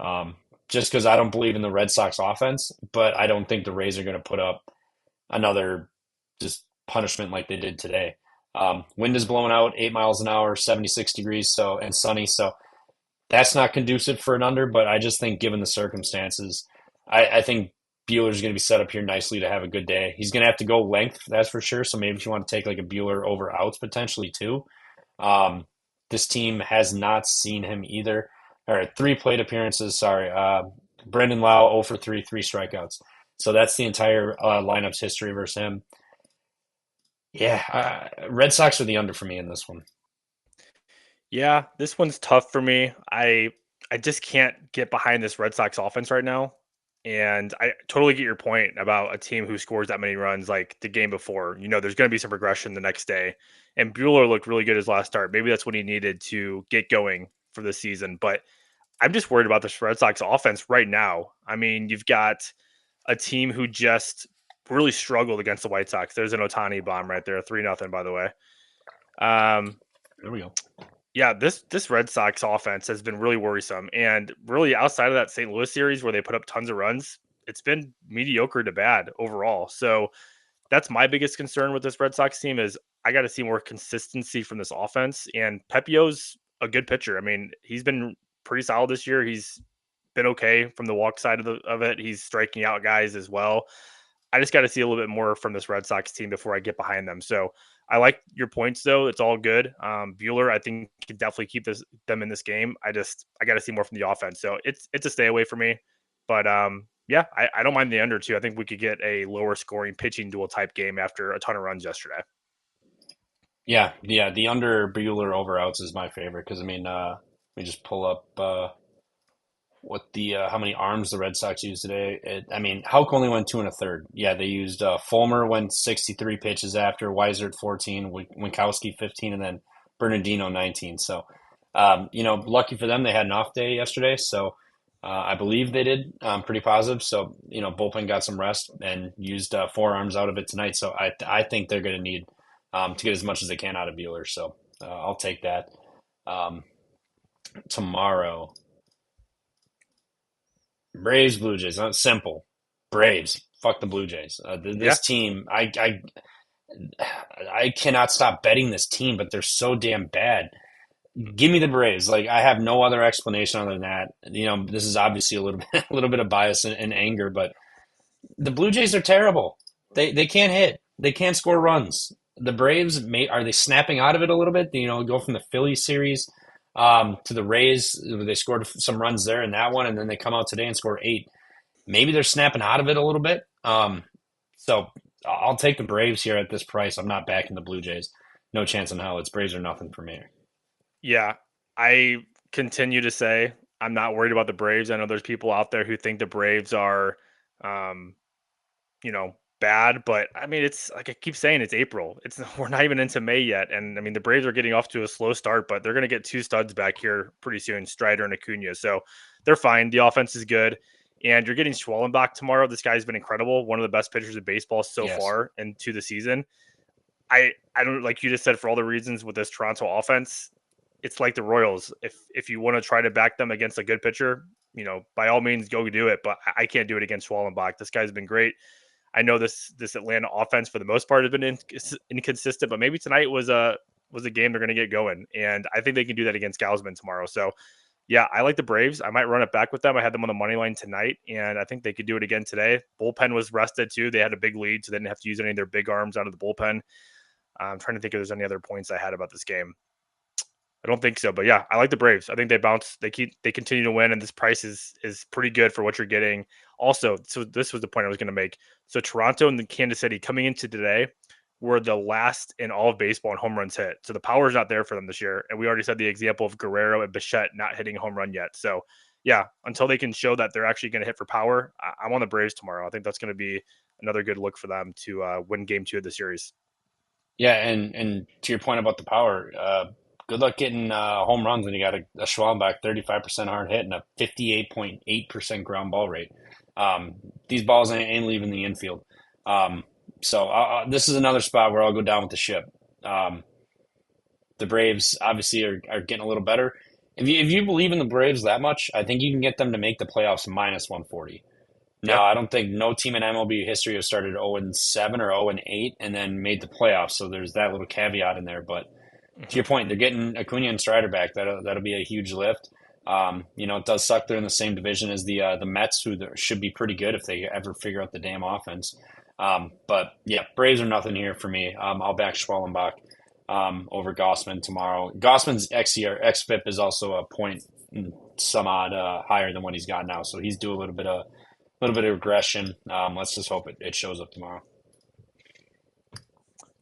um, just because I don't believe in the Red Sox offense, but I don't think the Rays are going to put up another just punishment like they did today. Wind is blowing out 8 miles an hour, 76 degrees, so and sunny, so that's not conducive for an under. But I just think, given the circumstances, I think Bueller's going to be set up here nicely to have a good day. He's going to have to go length, that's for sure. So maybe if you want to take like a Bueller over outs potentially too. Um, this team has not seen him either. All right, three plate appearances. Sorry, Brendan Lau 0 for 3, 3 strikeouts. So that's the entire lineup's history versus him. Yeah, Red Sox are the under for me in this one. Yeah, this one's tough for me. I just can't get behind this Red Sox offense right now. And I totally get your point about a team who scores that many runs like the game before. There's going to be some regression the next day. And Bueller looked really good his last start. Maybe that's what he needed to get going for the season. But I'm just worried about this Red Sox offense right now. I mean, you've got a team who just really struggled against the White Sox. There's an Otani bomb right there, 3-0, by the way. Um, There we go. yeah, this Red Sox offense has been really worrisome, and really outside of that St. Louis series where they put up tons of runs, it's been mediocre to bad overall. So that's my biggest concern with this Red Sox team is I got to see more consistency from this offense. And Pepio's a good pitcher. I mean, he's been pretty solid this year. He's been okay from the walk side of it. He's striking out guys as well. I just got to see a little bit more from this Red Sox team before I get behind them. So I like your points though. It's all good. Bueller, I think, can definitely keep them in this game. I got to see more from the offense. So it's a stay away for me. But yeah, I don't mind the under too. I think we could get a lower scoring pitching duel type game after a ton of runs yesterday. Yeah, yeah. The under Bueller over outs is my favorite because I mean, let me just pull up what the how many arms the Red Sox used today. I mean, Houck only went 2 1/3. Yeah, they used Fulmer went 63 pitches after, Weiser at 14, Winkowski 15, and then Bernardino 19. So, lucky for them, they had an off day yesterday. So, I believe they did pretty positive. So, bullpen got some rest and used 4 arms out of it tonight. So, I think they're going to need to get as much as they can out of Bueller. So, I'll take that. Um, Tomorrow. Braves, Blue Jays. Simple. Braves. Fuck the Blue Jays. Yeah. This team, I cannot stop betting this team, but they're so damn bad. Give me the Braves. Like I have no other explanation other than that. This is obviously a little bit, a little bit of bias and anger, but the Blue Jays are terrible. They can't hit. They can't score runs. The Braves are they snapping out of it a little bit? Go from the Phillies series to the Rays. They scored some runs there in that one, and then they come out today and score 8. Maybe they're snapping out of it a little bit. So I'll take the Braves here at this price. I'm not backing the Blue Jays. No chance in hell. It's Braves or nothing for me. Yeah. I continue to say I'm not worried about the Braves. I know there's people out there who think the Braves are um, bad, but I mean, it's like I keep saying, it's April. It's we're not even into May yet, and I mean, the Braves are getting off to a slow start, but they're going to get two studs back here pretty soon, Strider and Acuna. So they're fine. The offense is good, and you're getting Schwallenbach tomorrow. This guy's been incredible, one of the best pitchers in baseball so Yes. far into the season. I don't like you just said for all the reasons with this Toronto offense. It's like the Royals. If you want to try to back them against a good pitcher, by all means go do it. But I can't do it against Schwallenbach. This guy's been great. I know this Atlanta offense for the most part has been inconsistent, but maybe tonight was a game they're going to get going, and I think they can do that against Gausman tomorrow. So, yeah, I like the Braves. I might run it back with them. I had them on the money line tonight, and I think they could do it again today. Bullpen was rested too. They had a big lead, so they didn't have to use any of their big arms out of the bullpen. I'm trying to think if there's any other points I had about this game. I don't think so, but yeah, I like the Braves. I think they bounce. They continue to win, and this price is pretty good for what you're getting. Also, so this was the point I was going to make. So Toronto and the Kansas City coming into today were the last in all of baseball in home runs hit. So the power is not there for them this year, and we already said the example of Guerrero and Bichette not hitting a home run yet. So yeah, until they can show that they're actually going to hit for power, I'm on the Braves tomorrow. I think that's going to be another good look for them to win Game 2 of the series. Yeah, and to your point about the power, good luck getting home runs when you got a Schwalbenbach 35% hard hit and a 58.8% ground ball rate. Um, these balls ain't leaving the infield. Um, this is another spot where I'll go down with the ship. Um, the Braves obviously are getting a little better. If you believe in the Braves that much, I think you can get them to make the playoffs minus 140. Yeah. Now, I don't think no team in MLB history has started 0-7 or 0-8 and then made the playoffs. So there's that little caveat in there. But to Hmm. your point, they're getting Acuna and Strider back. That'll be a huge lift. It does suck they're in the same division as the Mets, who should be pretty good if they ever figure out the damn offense. But yeah, Braves are nothing here for me. I'll back Schwellenbach over Gossman tomorrow. Gossman's xFIP is also a point some odd higher than what he's got now, so he's due a little bit of regression. Let's just hope it shows up tomorrow.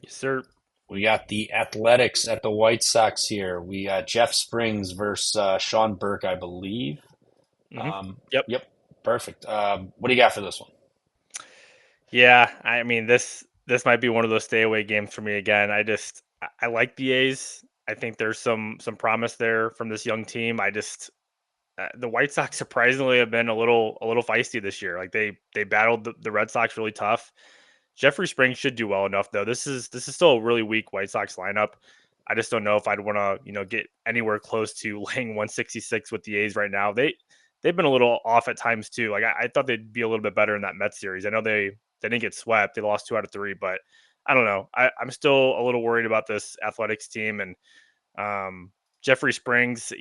Yes, sir. We got the Athletics at the White Sox here. We got Jeff Springs versus Sean Burke, I believe. Hmm. Yep. Yep, perfect. What do you got for this one? Yeah, I mean this might be one of those stay away games for me again. I like the A's. I think there's some promise there from this young team. The White Sox surprisingly have been a little feisty this year. Like they battled the Red Sox really tough. Jeffrey Springs should do well enough though. This is still a really weak White Sox lineup. I just don't know if I'd want to get anywhere close to laying 166 with the A's right now. They've been a little off at times too. Like I thought they'd be a little bit better in that Mets series. I know they didn't get swept. They lost 2 out of 3, but I don't know. I'm still a little worried about this Athletics team and Jeffrey Springs.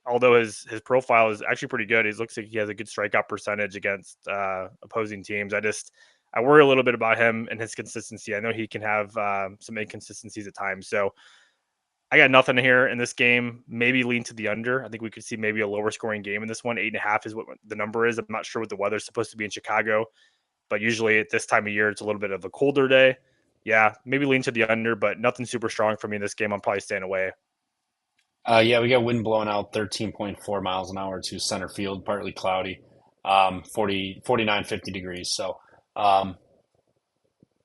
Although his profile is actually pretty good, he looks like he has a good strikeout percentage against opposing teams. I worry a little bit about him and his consistency. I know he can have some inconsistencies at times. So I got nothing here in this game. Maybe lean to the under. I think we could see maybe a lower scoring game in this one. 8.5 is what the number is. I'm not sure what the weather's supposed to be in Chicago, but usually at this time of year, it's a little bit of a colder day. Yeah, maybe lean to the under, but nothing super strong for me in this game. I'm probably staying away. Yeah, we got wind blowing out 13.4 miles an hour to center field, partly cloudy, 49, 50 degrees. So, um,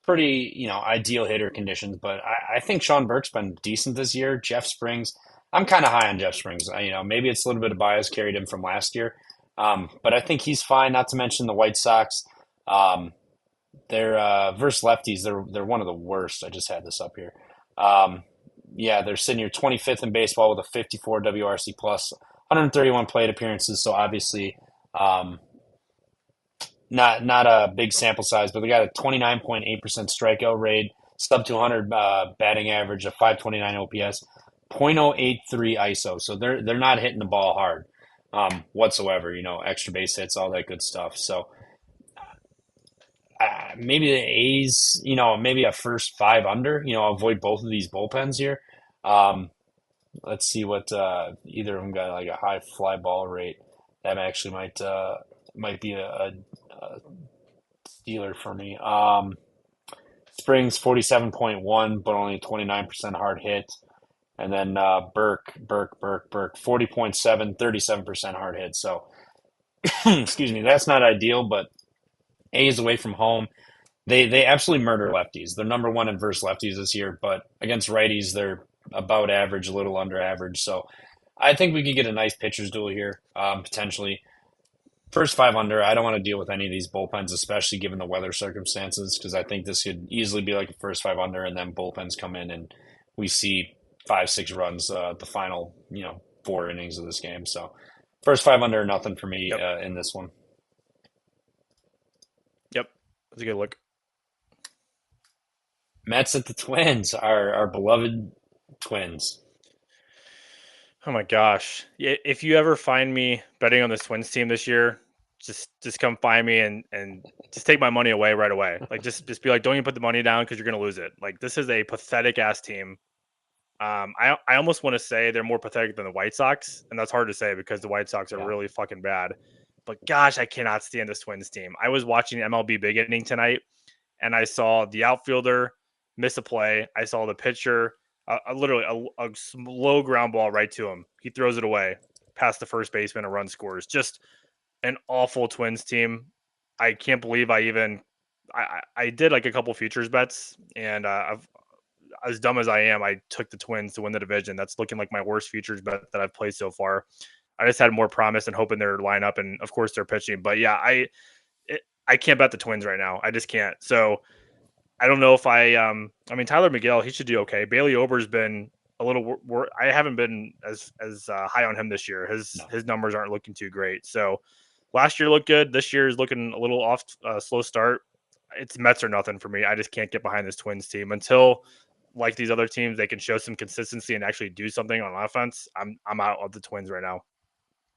pretty, ideal hitter conditions. But I think Sean Burke's been decent this year. Jeff Springs, I'm kind of high on Jeff Springs. Maybe it's a little bit of bias carried him from last year. But I think he's fine, not to mention the White Sox. Um, they're versus lefties. They're one of the worst. I just had this up here. Um, yeah, they're sitting here 25th in baseball with a 54 WRC plus, 131 plate appearances. So obviously, um, not a big sample size, but they got a 29.8% strikeout rate, sub 200 batting average, a 529 OPS, .083 ISO. So they're not hitting the ball hard whatsoever. Extra base hits, all that good stuff. So maybe the A's, maybe a first five under, avoid both of these bullpens here. Um, let's see what either of them got like a high fly ball rate. That actually might be a stealer for me. Springs 47.1, but only 29% hard hit. And then Burke 40.7, 37% hard hit. So, excuse me, that's not ideal, but A's away from home. They absolutely murder lefties. They're number one in versus lefties this year, but against righties, they're about average, a little under average. So I think we could get a nice pitcher's duel here, potentially. First five under, I don't want to deal with any of these bullpens, especially given the weather circumstances, because I think this could easily be like a first five under, and then bullpens come in and we see 5, 6 runs the final 4 innings of this game. So first five under, nothing for me Yep. in this one. Yep. That's a good look. Mets at the Twins, our beloved Twins. Oh my gosh. Yeah, if you ever find me betting on this Twins team this year, just come find me and just take my money away right away. Like just be like, don't even put the money down because you're gonna lose it. Like this is a pathetic ass team. I almost want to say they're more pathetic than the White Sox, and that's hard to say because the White Sox are Yeah. really fucking bad. But gosh, I cannot stand this Twins team. I was watching MLB Big Inning tonight, and I saw the outfielder miss a play. I saw the pitcher, literally a slow ground ball right to him. He throws it away past the first baseman. A run scores. Just an awful Twins team. I can't believe I did like a couple futures bets, and I've as dumb as I am, I took the Twins to win the division. That's looking like my worst futures bet that I've played so far. I just had more promise and hope in their lineup, and of course their pitching. But yeah, I can't bet the Twins right now. I just can't. So I don't know if I mean Tyler Miguel, he should do okay. Bailey Ober's been a little I haven't been as high on him this year. His No. his numbers aren't looking too great. So last year looked good. This year is looking a little off, slow start. It's Mets or nothing for me. I just can't get behind this Twins team until, like these other teams, they can show some consistency and actually do something on offense. I'm out of the Twins right now.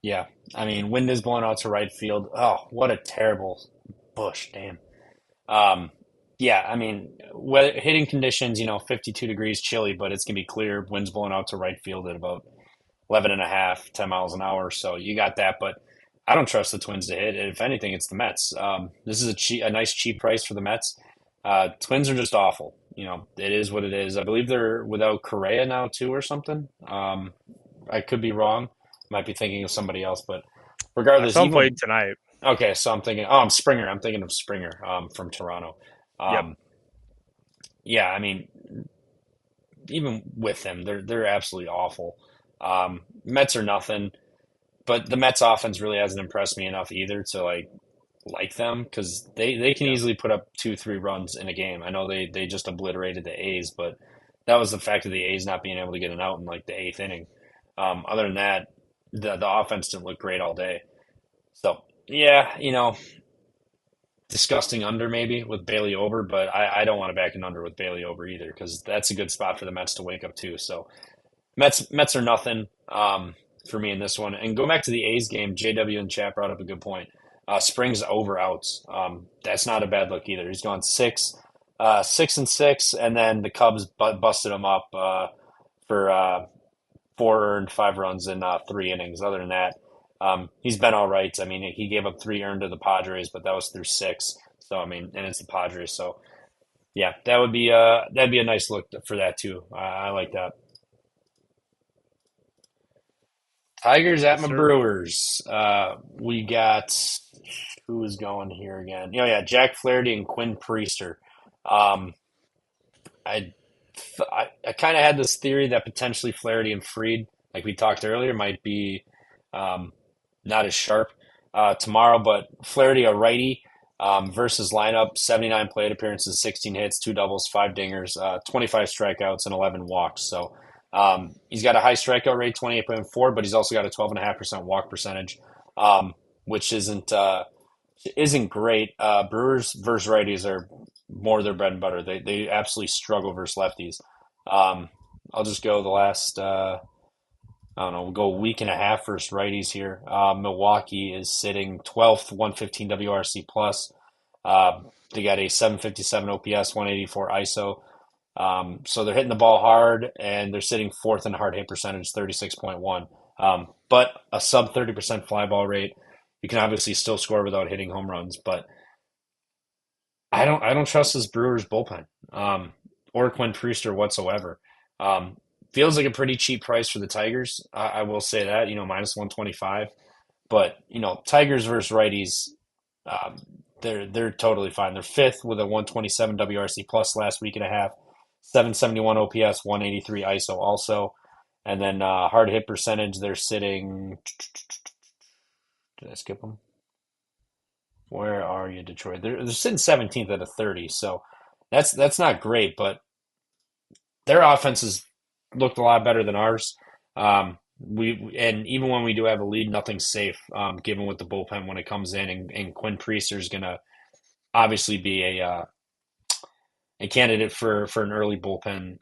Yeah, I mean, wind is blowing out to right field. Oh, what a terrible bush! Damn. Um, yeah, I mean, weather, hitting conditions, 52 degrees, chilly, but it's gonna be clear. Wind's blowing out to right field at about 11 and a half, 10 miles an hour. So you got that, but I don't trust the Twins to hit. If anything, it's the Mets. This is a nice cheap price for the Mets. Twins are just awful. It is what it is. I believe they're without Correa now too, or something. I could be wrong. Might be thinking of somebody else, but I regardless, saw him played even tonight. okay. So I'm thinking, oh, I'm Springer. I'm thinking of Springer from Toronto. Yep. Um, yeah, I mean, even with them, they're absolutely awful. Mets are nothing, but the Mets offense really hasn't impressed me enough either to like them because they can Yeah. easily put up 2-3 runs in a game. I know they just obliterated the A's, but that was the fact of the A's not being able to get an out in like the eighth inning. Other than that, the offense didn't look great all day. So yeah, disgusting under maybe with Bailey over, but I don't want to back an under with Bailey over either because that's a good spot for the Mets to wake up to. So Mets are nothing for me in this one. And going back to the A's game, JW and chat brought up a good point. Springs over outs. That's not a bad look either. He's gone 6 and 6, and then the Cubs busted him up for 4 earned 5 runs in 3 innings. Other than that, he's been all right. I mean, he gave up 3 earned to the Padres, but that was through 6. So I mean, and it's the Padres. So yeah, that'd be a nice look for that too. I like that. Tigers at Yes, my sir. Brewers. We got who is going here again? Yeah, Jack Flaherty and Quinn Priester. Um, I I kind of had this theory that potentially Flaherty and Freed, like we talked earlier, might be um, not as sharp tomorrow. But Flaherty, a righty, versus lineup, 79 plate appearances, 16 hits, 2 doubles, 5 dingers, 25 strikeouts, and 11 walks. So he's got a high strikeout rate, 28.4, but he's also got a 12.5% walk percentage, which isn't great. Brewers versus righties are more their bread and butter. They absolutely struggle versus lefties. Um, I'll just go the last I don't know, we'll go a week and a half versus righties here. Milwaukee is sitting 12th, 115 WRC plus. They got a 757 OPS, 184 ISO. So they're hitting the ball hard and they're sitting fourth in hard hit percentage, 36.1. But a sub 30% fly ball rate. You can obviously still score without hitting home runs, but I don't trust this Brewers bullpen or Quinn Priester whatsoever. Um, Feels like a pretty cheap price for the Tigers. I will say that minus 125. But Tigers versus righties, um, they're totally fine. They're fifth with a 127 WRC plus last week and a half, 771 OPS, 183 ISO also, and then hard hit percentage. They're sitting. Did I skip them? Where are you, Detroit? They're sitting 17th at a 30, so that's not great, but their offense has looked a lot better than ours. And even when we do have a lead, nothing's safe. Given with the bullpen when it comes in, and Quinn Priester is going to obviously be a candidate for an early bullpen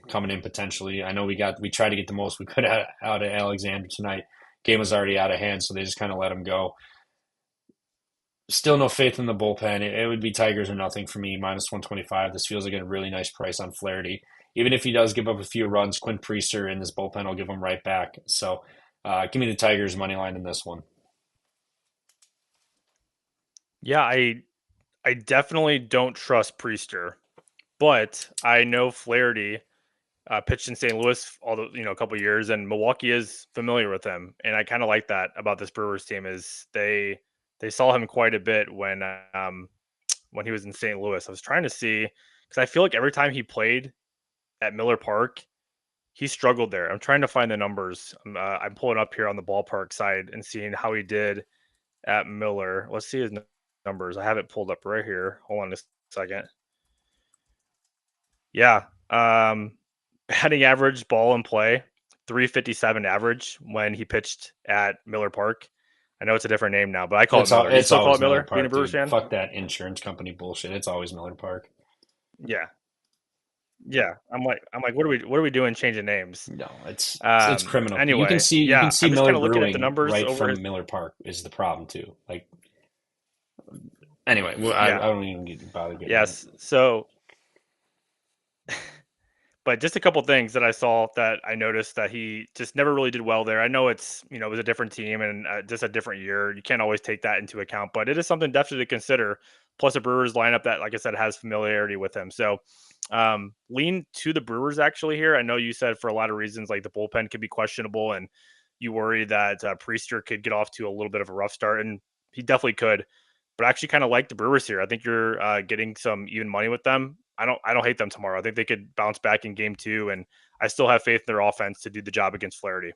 coming in potentially. I know we tried to get the most we could out of Alexander tonight. Game was already out of hand, so they just kind of let him go. Still no faith in the bullpen. It would be Tigers or nothing for me, minus 125. This feels like a really nice price on Flaherty. Even if he does give up a few runs, Quinn Priester in this bullpen will give him right back. So give me the Tigers money line in this one. Yeah, I definitely don't trust Priester, but I know Flaherty pitched in St. Louis a couple years, and Milwaukee is familiar with him, and I kind of like that about this Brewers team is they saw him quite a bit when he was in St. Louis. I was trying to see because I feel like every time he played at Miller Park, he struggled there. I'm trying to find the numbers. I'm pulling up here on the ballpark side and seeing how he did at Miller. Let's see his numbers. I have it pulled up right here. Hold on a second. Yeah. Batting average, ball in play, 357 average when he pitched at Miller Park. I know it's a different name now, but I call it Miller. Do you It's still call always it Miller Miller, being a Park, Brewers dude. fan? Fuck that insurance company bullshit. It's always Miller Park. Yeah. Yeah. I'm like, what are we doing changing names? No, it's criminal. Anyway, You can yeah, see I'm just Miller kind of looking at the Brewing numbers right over his, from Miller Park is the problem too. Like anyway, yeah. I don't even bother getting in it. Yes. So, but just a couple things that I saw that I noticed that he just never really did well there. I know it was a different team and just a different year. You can't always take that into account, but it is something definitely to consider. Plus, a Brewers lineup that, like I said, has familiarity with him. So, lean to the Brewers actually here. I know you said for a lot of reasons, like the bullpen could be questionable, and you worry that Priester could get off to a little bit of a rough start, and he definitely could. But I actually kind of like the Brewers here. I think you're getting some even money with them. I don't hate them tomorrow. I think they could bounce back in game two, and I still have faith in their offense to do the job against Flaherty.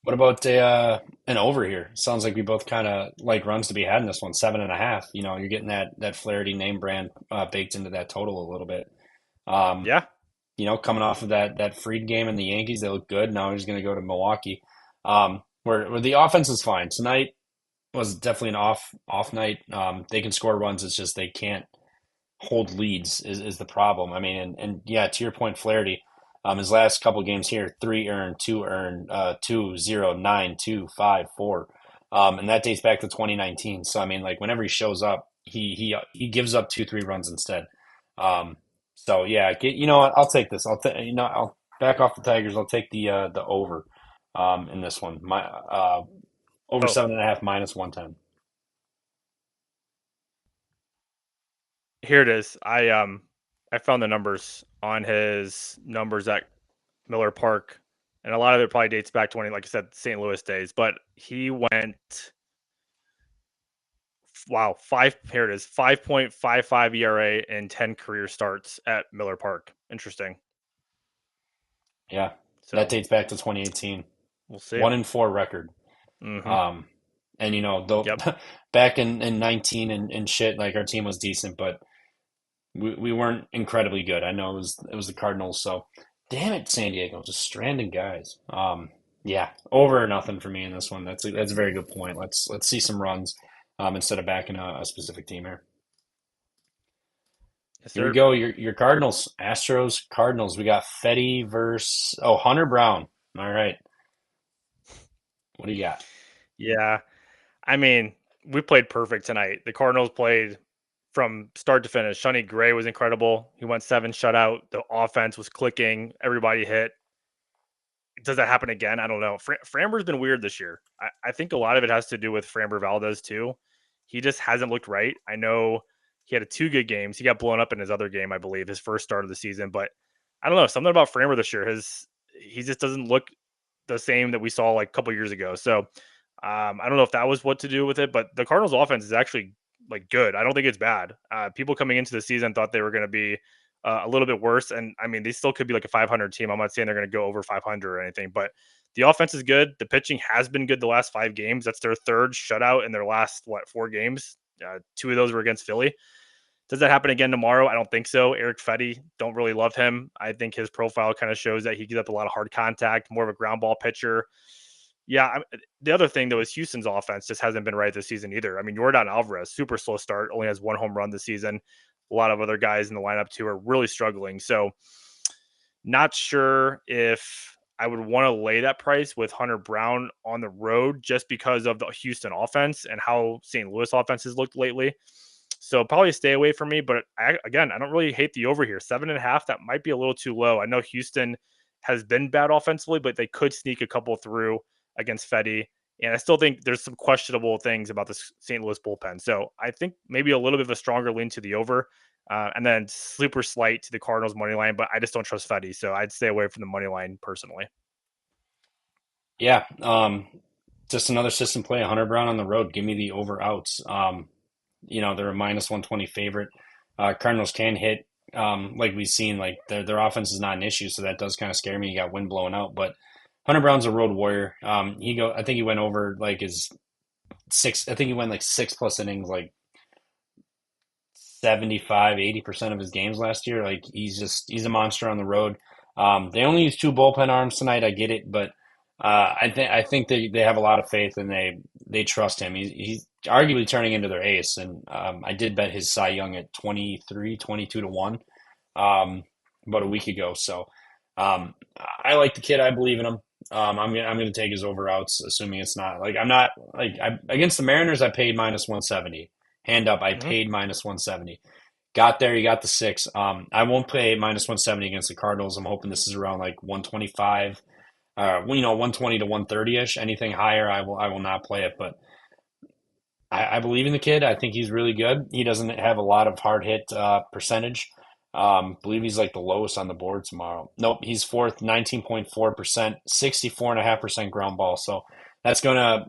What about an over here? Sounds like we both kind of like runs to be had in this one, 7.5. You know, you're getting that Flaherty name brand baked into that total a little bit. Um, Yeah. you know, coming off of that Freed game in the Yankees, they look good. Now he's going to go to Milwaukee, where the offense is fine. Tonight was definitely an off night. They can score runs. It's just they can't hold leads is the problem. I mean, and yeah, to your point, Flaherty, his last couple games here, 3 earned, 2 earned, 2-0-9-2-5-4, and that dates back to 2019. So I mean, like whenever he shows up, he gives up 2-3 runs instead. Um, so yeah, you know what? I'll take this. I'll back off the Tigers. I'll take the over in this one. My over Oh, 7.5 minus 110. here it is. I found the numbers on his numbers at Miller Park, and a lot of it probably dates back to when, like I said, St. Louis days. But he went, wow, five. Here it is, 5.55 ERA and 10 career starts at Miller Park. Interesting. Yeah, that So dates back to 2018. we'll see. 1-4 record. Mm-hmm. Um, and you know, though Yep. back in 19 and shit, like our team was decent, but we weren't incredibly good. I know it was the Cardinals, so damn it, San Diego, just stranding guys. Yeah, over or nothing for me in this one. That's a very good point. Let's see some runs instead of backing a specific team here. Yes, Here we sir. go. Your Cardinals, Astros, Cardinals. We got Fetty versus Hunter Brown. All right, what do you got? Yeah. I mean, we played perfect tonight. The Cardinals played from start to finish. Sonny Gray was incredible. He went 7 shutout. The offense was clicking. Everybody hit. Does that happen again? I don't know. Framber's been weird this year. I think a lot of it has to do with Framber Valdez too. He just hasn't looked right. I know he had 2 good games. He got blown up in his other game, I believe, his first start of the season. But I don't know. Something about Framber this year. He just doesn't look the same that we saw like a couple years ago. So I don't know if that was what to do with it, but the Cardinals offense is actually like good. I don't think it's bad. People coming into the season thought they were going to be a little bit worse, and I mean they still could be like a 500 team. I'm not saying they're going to go over 500 or anything, but the offense is good. The pitching has been good the last 5 games. That's their third shutout in their last 4 games. 2 of those were against Philly. Does that happen again tomorrow? I don't think so. Eric Fetty, don't really love him. I think his profile kind of shows that he gives up a lot of hard contact, more of a ground ball pitcher. Yeah, the other thing though is Houston's offense just hasn't been right this season either. I mean, Yordan Alvarez, super slow start, only has 1 home run this season. A lot of other guys in the lineup too are really struggling. So, not sure if I would want to lay that price with Hunter Brown on the road just because of the Houston offense and how St. Louis offense has looked lately. So probably stay away from me. But again, I don't really hate the over here. 7.5, that might be a little too low. I know Houston has been bad offensively, but they could sneak a couple through against Fetty. And I still think there's some questionable things about the St. Louis bullpen. So I think maybe a little bit of a stronger lean to the over. And then super slight to the Cardinals money line, but I just don't trust Fetty. So I'd stay away from the money line personally. Yeah, just another system play. Hunter Brown on the road. Give me the over outs. You know, they're a minus 120 favorite. Cardinals can hit, like we've seen, like their offense is not an issue, so that does kind of scare me. You got wind blowing out, but Hunter Brown's a road warrior. I think he went over like his six. I think he went like 6+ innings, like 75, 80% of his games last year. Like he's a monster on the road. They only use two bullpen arms tonight. I get it, but I think they have a lot of faith and they trust him. He's arguably turning into their ace. And I did bet his Cy Young at 23, 22 to 1 about a week ago. So I like the kid. I believe in him. I'm gonna take his over outs, assuming it's not like I'm not like against the Mariners. I paid minus 170. Hand up, I Hmm. paid minus 170. Got there, you got the six. I won't pay minus 170 against the Cardinals. I'm hoping this is around like 125, 120 to 130 ish. Anything higher, I will not play it. But I believe in the kid. I think he's really good. He doesn't have a lot of hard hit percentage. Believe he's like the lowest on the board tomorrow. Nope, he's fourth, 19.4%, 64.5% ground ball. So that's gonna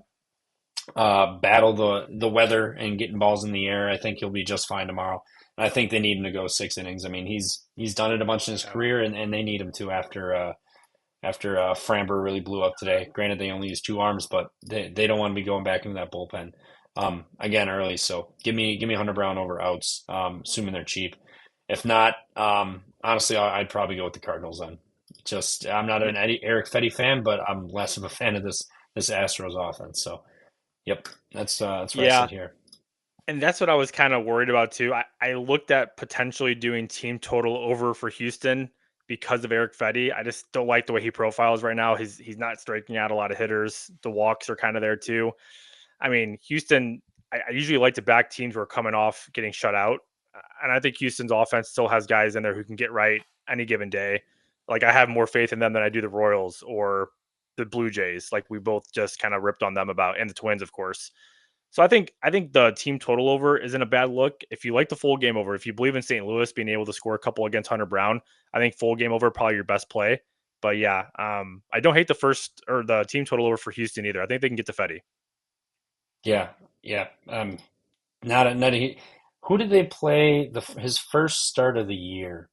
battle the weather and getting balls in the air. I think he'll be just fine tomorrow. And I think they need him to go 6 innings. I mean, he's done it a bunch in his Yeah. career, and they need him to after Framber really blew up today. Granted, they only use two arms, but they don't want to be going back into that bullpen again early. So give me Hunter Brown over outs, assuming they're cheap. If not, honestly, I'd probably go with the Cardinals then. Just I'm not Y- an Eric Fetty fan, but I'm less of a fan of this Astros offense. So yep, that's where I Yeah. sit here. And that's what I was kind of worried about too. I looked at potentially doing team total over for Houston because of Eric Fetty. I just don't like the way he profiles right now. He's not striking out a lot of hitters. The walks are kind of there too. I mean, Houston, I usually like to back teams who are coming off getting shut out. And I think Houston's offense still has guys in there who can get right any given day. Like I have more faith in them than I do the Royals or the Blue Jays. Like we both just kind of ripped on them about, and the Twins, of course. So I think the team total over isn't a bad look. If you like the full game over, if you believe in St. Louis being able to score a couple against Hunter Brown, I think full game over probably your best play. But yeah, I don't hate the first or the team total over for Houston either. I think they can get to Fetty. Yeah, yeah. Not a. Who did they play his first start of the year?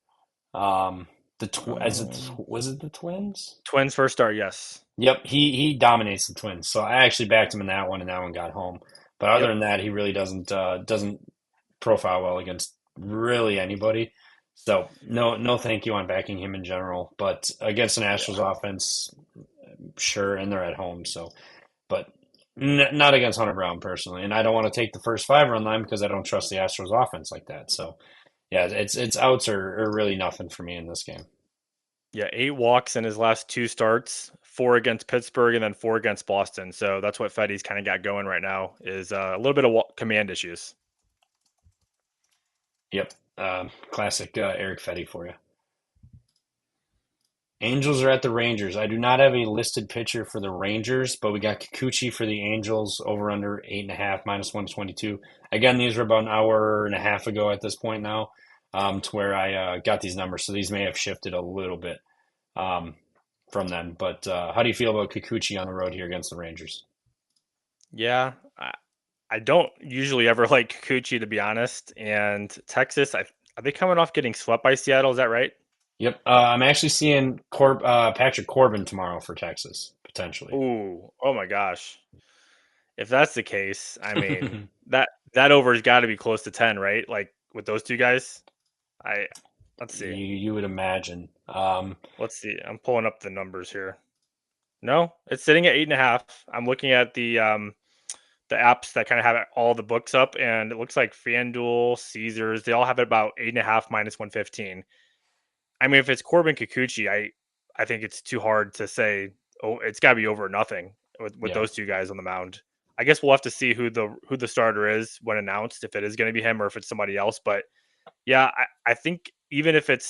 The tw as it Um, was it the Twins? Twins first start, yes. Yep, he dominates the Twins. So I actually backed him in that one, and that one got home. But other Yep. than that, he really doesn't profile well against really anybody. So no, thank you on backing him in general. But against an Astros Yeah. offense, sure, and they're at home. So, but not against Hunter Brown personally. And I don't want to take the first five run line because I don't trust the Astros offense like that. So yeah, it's outs or really nothing for me in this game. Yeah, 8 walks in his last 2 starts, 4 against Pittsburgh and then 4 against Boston. So that's what Fetty's kind of got going right now is a little bit of command issues. Yep, classic Eric Fetty for you. Angels are at the Rangers. I do not have a listed pitcher for the Rangers, but we got Kikuchi for the Angels over under 8.5 minus 122. Again, these were about an hour and a half ago at this point now, to where I got these numbers. So these may have shifted a little bit um, from then. But how do you feel about Kikuchi on the road here against the Rangers? Yeah, I don't usually ever like Kikuchi to be honest. And Texas, are they coming off getting swept by Seattle? Is that right? Yep, I'm actually seeing Patrick Corbin tomorrow for Texas potentially. Ooh, oh my gosh. If that's the case, I mean that over's got to be close to 10, right? Like with those two guys. I let's see. You would imagine. Let's see. I'm pulling up the numbers here. No, it's sitting at 8.5. I'm looking at the apps that kind of have all the books up, and it looks like FanDuel, Caesars, they all have it about 8.5 minus 115. I mean, if it's Corbin Kikuchi, I think it's too hard to say. Oh, it's got to be over nothing with yeah. those two guys on the mound. I guess we'll have to see who the starter is when announced, if it is going to be him or if it's somebody else. But yeah, I think even if it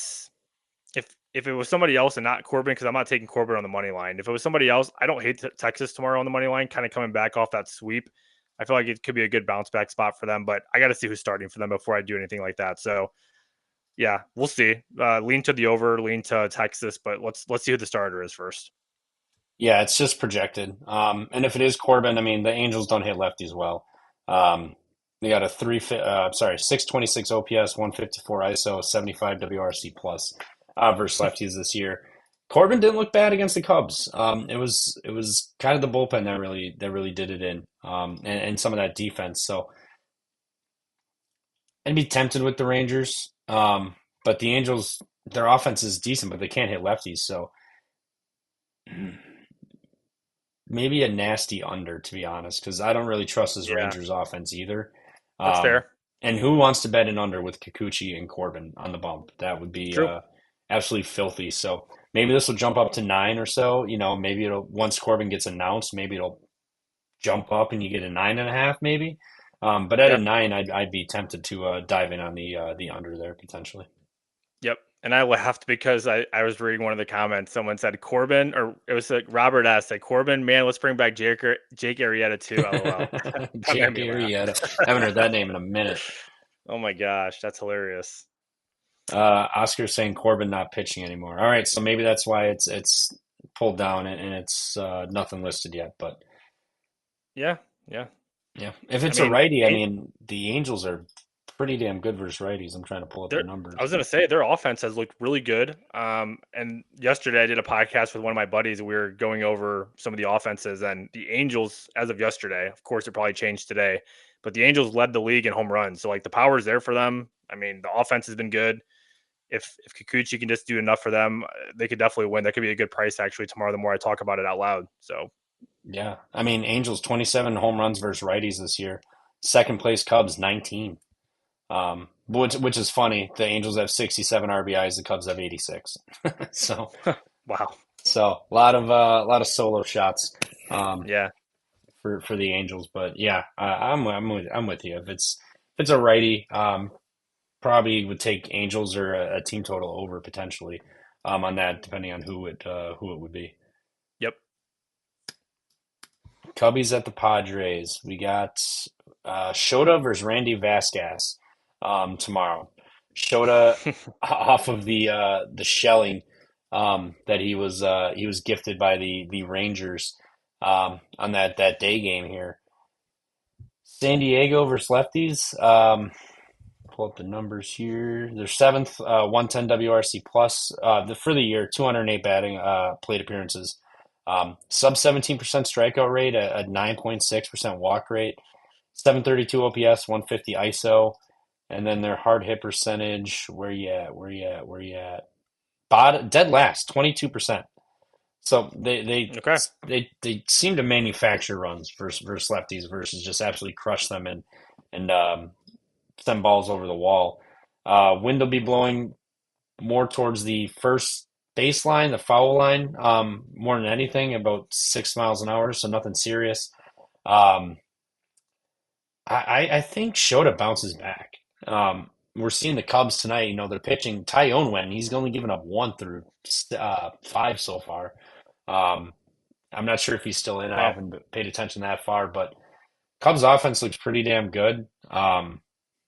was somebody else and not Corbin, because I'm not taking Corbin on the money line. If it was somebody else, I don't hate Texas tomorrow on the money line, kind of coming back off that sweep. I feel like it could be a good bounce back spot for them, but I got to see who's starting for them before I do anything like that. So yeah, we'll see. Lean to the over, lean to Texas, but let's see who the starter is first. Yeah, it's just projected. And if it is Corbin, I mean, the Angels don't hit lefties well. Um, they got a 626 OPS, 154 ISO, 75 WRC plus versus lefties this year. Corbin didn't look bad against the Cubs. It was kind of the bullpen that really did it in, and some of that defense. So I'd be tempted with the Rangers. But the Angels, their offense is decent, but they can't hit lefties. So maybe a nasty under, to be honest, because I don't really trust this Yeah, Rangers offense either. that's Um, fair. and who wants to bet an under with Kikuchi and Corbin on the bump? That would be True. absolutely filthy. So maybe this will jump up to 9 or so. Maybe it'll once Corbin gets announced, maybe it'll jump up and you get a 9.5, maybe. But at a Okay. 9, I'd be tempted to dive in on the under there potentially. Yep. And I laughed because I was reading one of the comments. Someone said Corbin, or it was like Robert S. said Corbin, man, let's bring back Jake Arrieta too. LOL. That made Jake me laugh. Arrieta. I haven't heard that name in a minute. Oh my gosh, that's hilarious. Oscar's saying Corbin not pitching anymore. All right, so maybe that's why it's pulled down and it's nothing listed yet. But Yeah, yeah. yeah, if I it's a mean, righty, I mean the Angels are pretty damn good versus righties. I'm trying to pull up Their their I numbers. was gonna say their offense has looked really good. And yesterday I did a podcast with one of my buddies. We were going over some of the offenses, and the Angels, as of yesterday, of course, it probably changed today, but the Angels led the league in home runs. So like the power is there for them. I mean, the offense has been good. If Kikuchi can just do enough for them, they could definitely win. That could be a good price actually tomorrow. The more I talk about it out loud, so Yeah, I mean Angels 27 home runs versus righties this year. Second place Cubs 19. Which is funny. The Angels have 67 RBIs. The Cubs have 86. So wow, a lot of solo shots. Um, yeah. for the Angels. But yeah, I'm with you. If it's a righty, probably would take Angels or a team total over potentially on that, depending on who it would be. Yep. Cubbies at the Padres. We got Shota versus Randy Vasquez tomorrow. Shota off of the shelling that he was gifted by the Rangers on that day game here. San Diego versus lefties. Pull up the numbers here. They're seventh, 110 WRC plus for the year, 208 batting plate appearances. Sub 17% strikeout rate, a 9.6% walk rate, 732 OPS, 150 ISO, and then their hard hit percentage. Where you at? Where you at? Where you at? Dead last, 22%. So they they Okay. they seem to manufacture runs versus lefties versus just absolutely crush them and send balls over the wall. Wind will be blowing more towards the first baseline, the foul line, more than anything, about 6 miles an hour, so nothing serious. Um, I think Shota bounces back. We're seeing the Cubs tonight. They're pitching. Tyone went. He's only given up 1 through 5 so far. Um, I'm not sure if he's still in. I Wow. haven't paid attention that far, but Cubs offense looks pretty damn good. I'm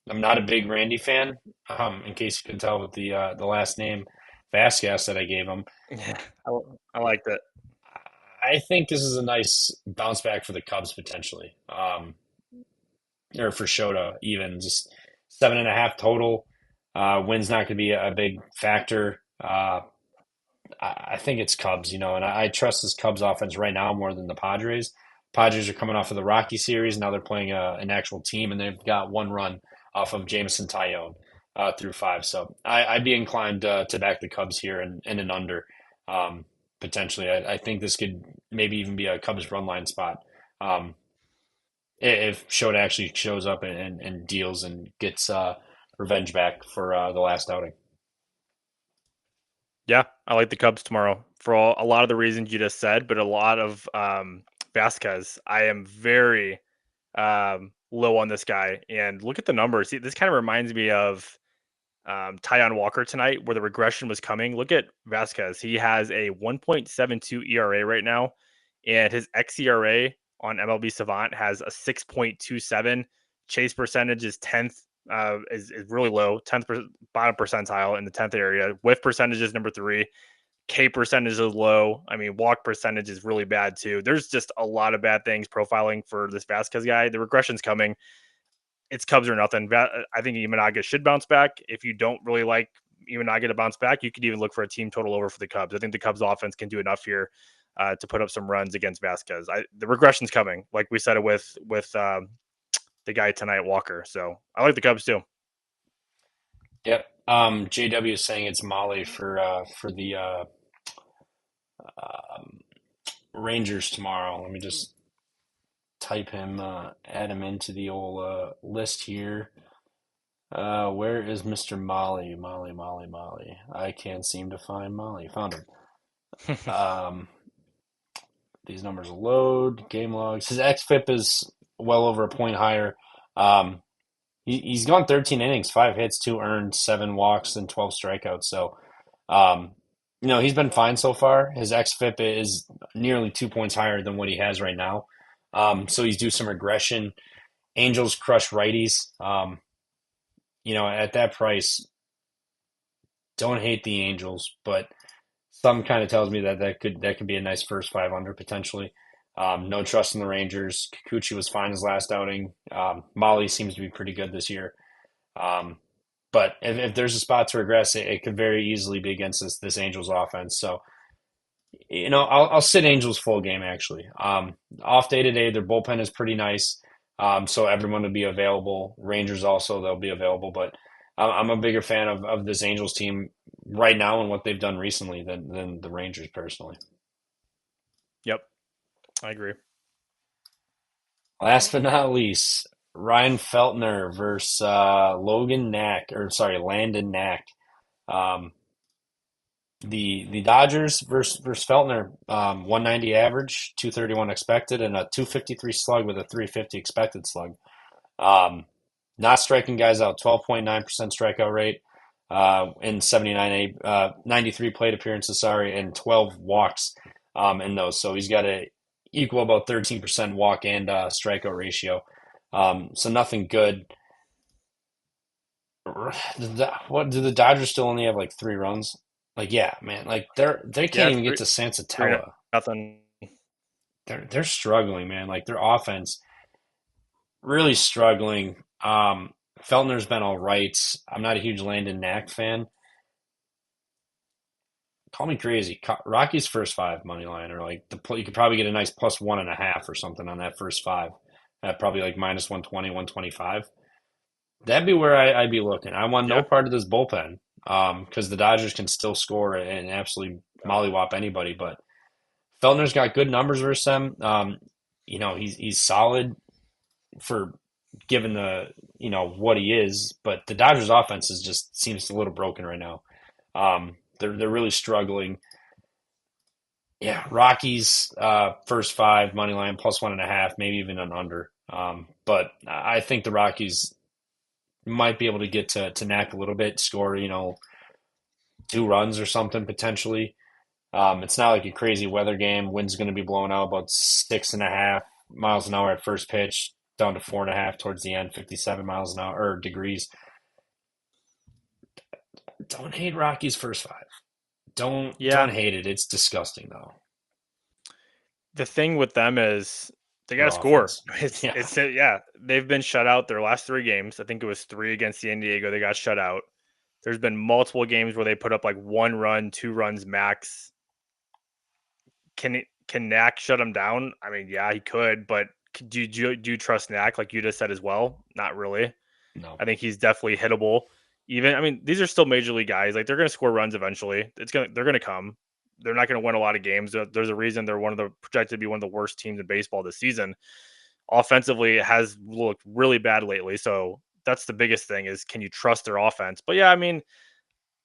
not a big Randy fan, in case you can tell with the last name Vasquez that I gave him. Yeah. I liked it. I think this is a nice bounce back for the Cubs potentially, or for Shota even just 7.5 total. Win's not going to be a big factor. I think it's Cubs, and I trust this Cubs offense right now more than the Padres. Padres are coming off of the Rocky series. Now they're playing an actual team, and they've got one run off of Jameson Tyone through 5. So I'd be inclined to back the Cubs here and an under potentially. I think this could maybe even be a Cubs run line spot um, if Shota actually shows up and deals and gets revenge back for the last outing. Yeah, I like the Cubs tomorrow for a lot of the reasons you just said, but a lot of Vasquez. I am very low on this guy, and look at the numbers. This kind of reminds me of Tyon Walker tonight, where the regression was coming. Look at Vasquez; he has a 1.72 ERA right now, and his xERA on MLB Savant has a 6.27. Chase percentage is 10th, is really low, 10th bottom percentile in the 10th area. Whiff percentage is number 3. K percentage is low. I mean, walk percentage is really bad too. There's just a lot of bad things profiling for this Vasquez guy. The regression's coming. It's Cubs or nothing. I think Imanaga should bounce back. If you don't really like Imanaga to bounce back, you could even look for a team total over for the Cubs. I think the Cubs offense can do enough here to put up some runs against Vasquez. The regression's coming, like we said it with the guy tonight, Walker. So I like the Cubs too. Yep. JW is saying it's Molly for the um, Rangers tomorrow. Let me just type him, add him into the old list here. Where is Mr. Molly? Molly, Molly, Molly. I can't seem to find Molly. Found him. Um, these numbers will load. Game logs. His xFIP is well over a point higher. Um, he's gone 13 innings, 5 hits, 2 earned, 7 walks, and 12 strikeouts. So, um, he's been fine so far. His xFIP is nearly 2 points higher than what he has right now. So he's due some regression. Angels crush righties. At that price, don't hate the Angels, but some kind of tells me that could be a nice first five under potentially. No trust in the Rangers. Kikuchi was fine his last outing. Molly seems to be pretty good this year. Um, but if there's a spot to regress, it could very easily be against this Angels offense. So I'll sit Angels full game actually. Off day today, their bullpen is pretty nice. So everyone will be available. Rangers also they'll be available, but I'm a bigger fan of this Angels team right now and what they've done recently than the Rangers personally. Yep, I agree. Last but not least, Ryan Feltner versus Landon Knack. Um, the Dodgers versus Feltner, 190 average, 231 expected, and a 253 slug with a 350 expected slug. Um, Not striking guys out, 12.9% strikeout rate in 93 plate appearances, and 12 walks in those. So he's got a equal about 13% walk and strikeout ratio. So nothing good. What do the Dodgers still only have like 3 runs? Like, yeah, man, like they can't Yeah, even get three to three Sensatella. nothing. They're struggling, man. Like their offense really struggling. Feltner's been all right. I'm not a huge Landon Knack fan. Call me crazy. Rocky's first five money line, or like you could probably get a nice plus 1.5 or something on that first five. At probably like minus 120, 125. That'd be where I'd be looking. I want no Yeah. part of this bullpen because the Dodgers can still score and absolutely mollywop anybody. But Feltner's got good numbers versus them. He's solid for given the what he is, but the Dodgers offense is just seems a little broken right now. They're really struggling. Yeah, Rockies first five money line plus 1.5, maybe even an under. But I think the Rockies might be able to get to Knack a little bit, score 2 runs or something potentially. It's not like a crazy weather game. Wind's going to be blowing out about 6.5 miles an hour at first pitch, down to 4.5 towards the end, 57 miles an hour or degrees. Don't hate Rockies first five. Don't Yeah. hate it. It's disgusting though. The thing with them is they got Their to score. offense. It's Yeah. it's yeah. They've been shut out their last 3 games. I think it was 3 against San Diego. They got shut out. There's been multiple games where they put up like 1 run, 2 runs max. Can Knack shut him down? I mean, yeah, he could, but do you trust Knack like you just said as well? Not really. No. I think he's definitely hittable. Even I mean, these are still major league guys. Like they're going to score runs eventually. They're going to come. They're not going to win a lot of games. There's a reason they're one of the projected to be one of the worst teams in baseball this season. Offensively, it has looked really bad lately. So that's the biggest thing is can you trust their offense? But yeah, I mean,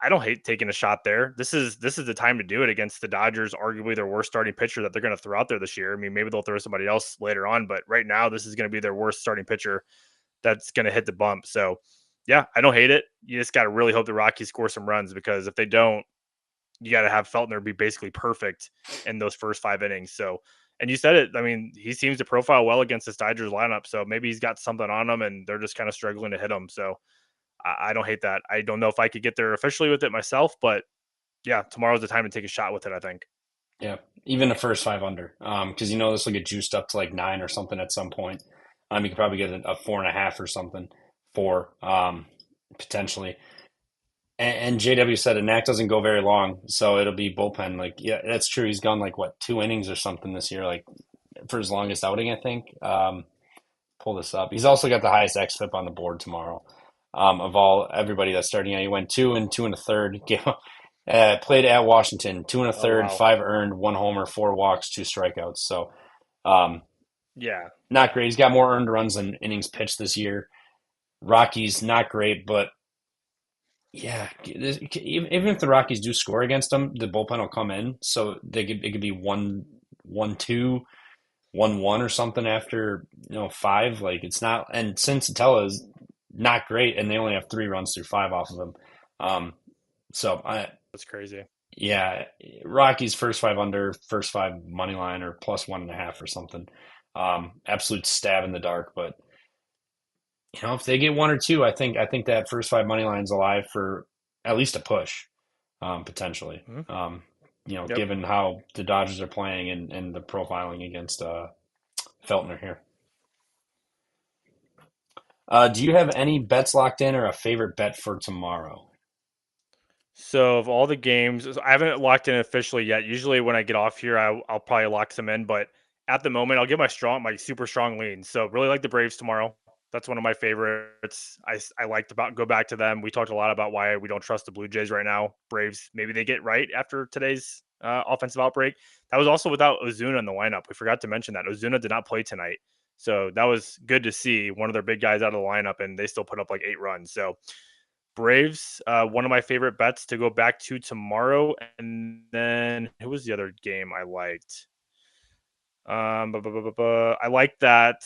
I don't hate taking a shot there. This is the time to do it against the Dodgers, arguably their worst starting pitcher that they're going to throw out there this year. I mean, maybe they'll throw somebody else later on, but right now this is going to be their worst starting pitcher that's going to hit the bump. So, yeah, I don't hate it. You just got to really hope the Rockies score some runs because if they don't, you got to have Feltner be basically perfect in those first 5 innings. So, and you said it. I mean, he seems to profile well against this Dodgers lineup. So maybe he's got something on him, and they're just kind of struggling to hit him. So I don't hate that. I don't know if I could get there officially with it myself, but yeah, tomorrow's the time to take a shot with it. I think. Yeah. Even the first five under. Because this will get juiced up to like 9 or something at some point. You could probably get a 4.5 or something, 4, potentially. And JW said a Knack doesn't go very long, so it'll be bullpen. Like, yeah, that's true. He's gone like what 2 innings or something this year, like for his longest outing, I think. Pull this up. He's also got the highest xFIP on the board tomorrow. of everybody that's starting out. He went 2 and 2 1/3. Played at Washington, two and a Oh third, wow. 5 earned, 1 homer, 4 walks, 2 strikeouts. So um, Yeah. not great. He's got more earned runs than innings pitched this year. Rockies not great, but yeah, even if the Rockies do score against them, the bullpen will come in, so it could be 1-2, 1-1 or something after five. Like it's not, and Sensatella is not great, and they only have 3 runs through five off of him. Um, so I That's crazy. yeah, Rockies first five under, first five money line or +1.5 or something. Absolute stab in the dark, but if they get one or two, I think that first five money line's alive for at least a push, potentially. Mhm. Yep. Given how the Dodgers are playing and the profiling against Feltner here. Do you have any bets locked in or a favorite bet for tomorrow? So of all the games, I haven't locked in officially yet. Usually when I get off here, I'll probably lock some in. But at the moment, I'll get my super strong lean. So really like the Braves tomorrow. That's one of my favorites. I like to go back to them. We talked a lot about why we don't trust the Blue Jays right now. Braves, maybe they get right after today's offensive outbreak. That was also without Ozuna in the lineup. We forgot to mention that Ozuna did not play tonight. So that was good to see one of their big guys out of the lineup, and they still put up like 8 runs. So Braves, one of my favorite bets to go back to tomorrow. And then who was the other game I liked? I like that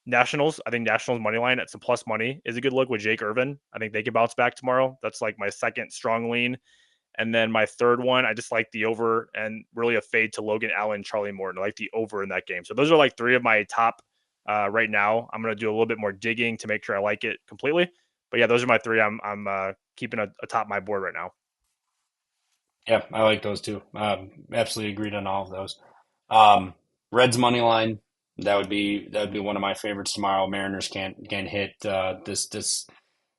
Nationals. I think Nationals money line at some plus money is a good look with Jake Irvin. I think they can bounce back tomorrow. That's like my second strong lean. And then my third one, I just like the over and really a fade to Logan Allen, Charlie Morton. I like the over in that game. So those are like three of my top right now. I'm gonna do a little bit more digging to make sure I like it completely. But yeah, those are my three. I'm keeping atop my board right now. Yeah, I like those too. Absolutely agreed on all of those. Um, Reds money line. That would be one of my favorites tomorrow. Mariners can't hit this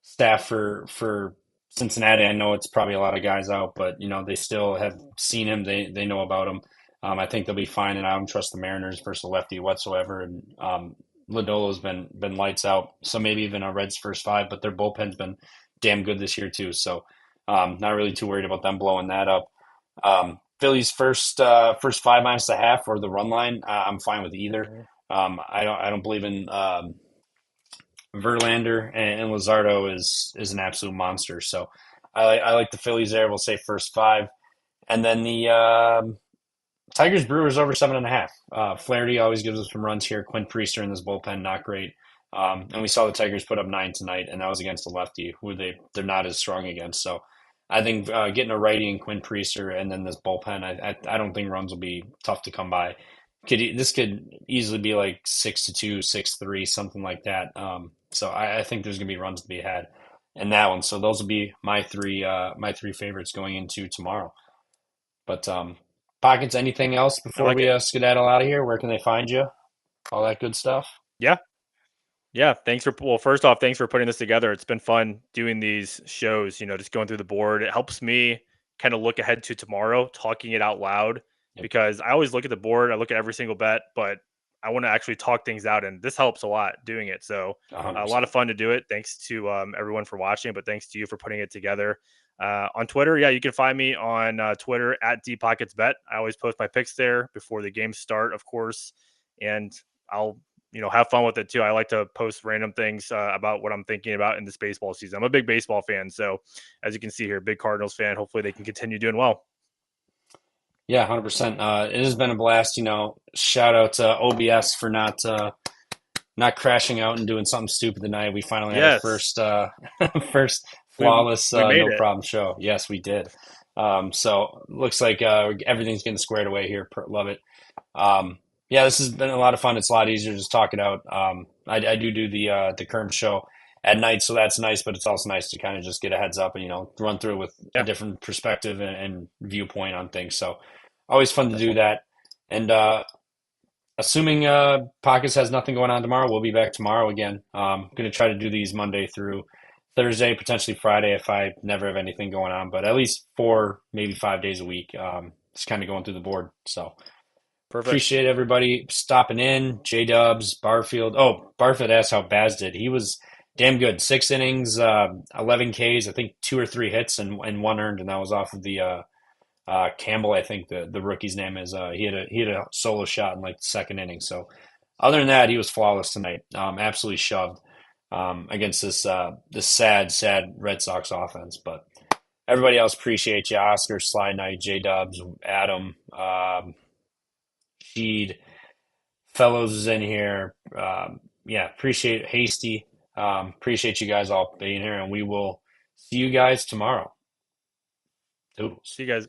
staff for Cincinnati. I know it's probably a lot of guys out, but they still have seen him. They know about him. I think they'll be fine, and I don't trust the Mariners versus a lefty whatsoever. And Lodolo's been lights out, so maybe even a Reds first five, but their bullpen's been damn good this year too. So not really too worried about them blowing that up. Phillies first five minus a half or the run line. I'm fine with either. Mhm. I don't believe in Verlander, and Luzardo is an absolute monster. So I like the Phillies there. We'll say first five, and then the Tigers Brewers over 7.5. Flaherty always gives us some runs here. Quinn Priester in this bullpen not great. And we saw the Tigers put up 9 tonight, and that was against a lefty who they're not as strong against. So I think getting a righty in Quinn Priester and then this bullpen, I don't think runs will be tough to come by. This could easily be like 6-2, 6-3, something like that. So I think there's gonna be runs to be had in that one. So those will be my three favorites going into tomorrow. But Pockets, anything else I before like we it. skedaddle out of here? Where can they find you? All that good stuff. Yeah. Yeah, thanks for first off, thanks for putting this together. It's been fun doing these shows, just going through the board. It helps me kind of look ahead to tomorrow, talking it out loud Yep, because I always look at the board, I look at every single bet, but I want to actually talk things out and this helps a lot doing it. So, a lot of 100%. fun to do it. Thanks to everyone for watching, but thanks to you for putting it together. On Twitter, yeah, you can find me on Twitter at DPocketsBet. I always post my picks there before the games start, of course, and I'll have fun with it too. I like to post random things about what I'm thinking about in this baseball season. I'm a big baseball fan, so as you can see here, big Cardinals fan. Hopefully, they can continue doing well. Yeah, 100%. It has been a blast. Shout out to OBS for not crashing out and doing something stupid tonight. We finally had our Yes, first first we flawless we made no it. problem show. Yes, we did. So looks like everything's getting squared away here. Love it. Yeah, this has been a lot of fun. It's a lot easier to just talk it out. I do the current show at night, so that's nice. But it's also nice to kind of just get a heads up and run through it with a Yeah, different perspective and viewpoint on things. So always fun to do definitely. that. And assuming Pockets has nothing going on tomorrow, we'll be back tomorrow again. Going to try to do these Monday through Thursday, potentially Friday if I never have anything going on, but at least 4, maybe 5 days a week. Just kind of going through the board. So Perfect. appreciate everybody stopping in. J Dubs, Barfield. Oh, Barfield asked how Baz did. He was damn good. 6 innings, 11 Ks. I think two or three hits and one earned, and that was off of the Campbell. I think the rookie's name is. He had a solo shot in like the second inning. So other than that, he was flawless tonight. Absolutely shoved against this sad Red Sox offense. But everybody else appreciate you. Oscar, Sly Knight, J Dubs, Adam, Sheed, Fellows is in here. Yeah, appreciate it. Hasty. Appreciate you guys all being here, and we will see you guys tomorrow. Toodles. See you guys.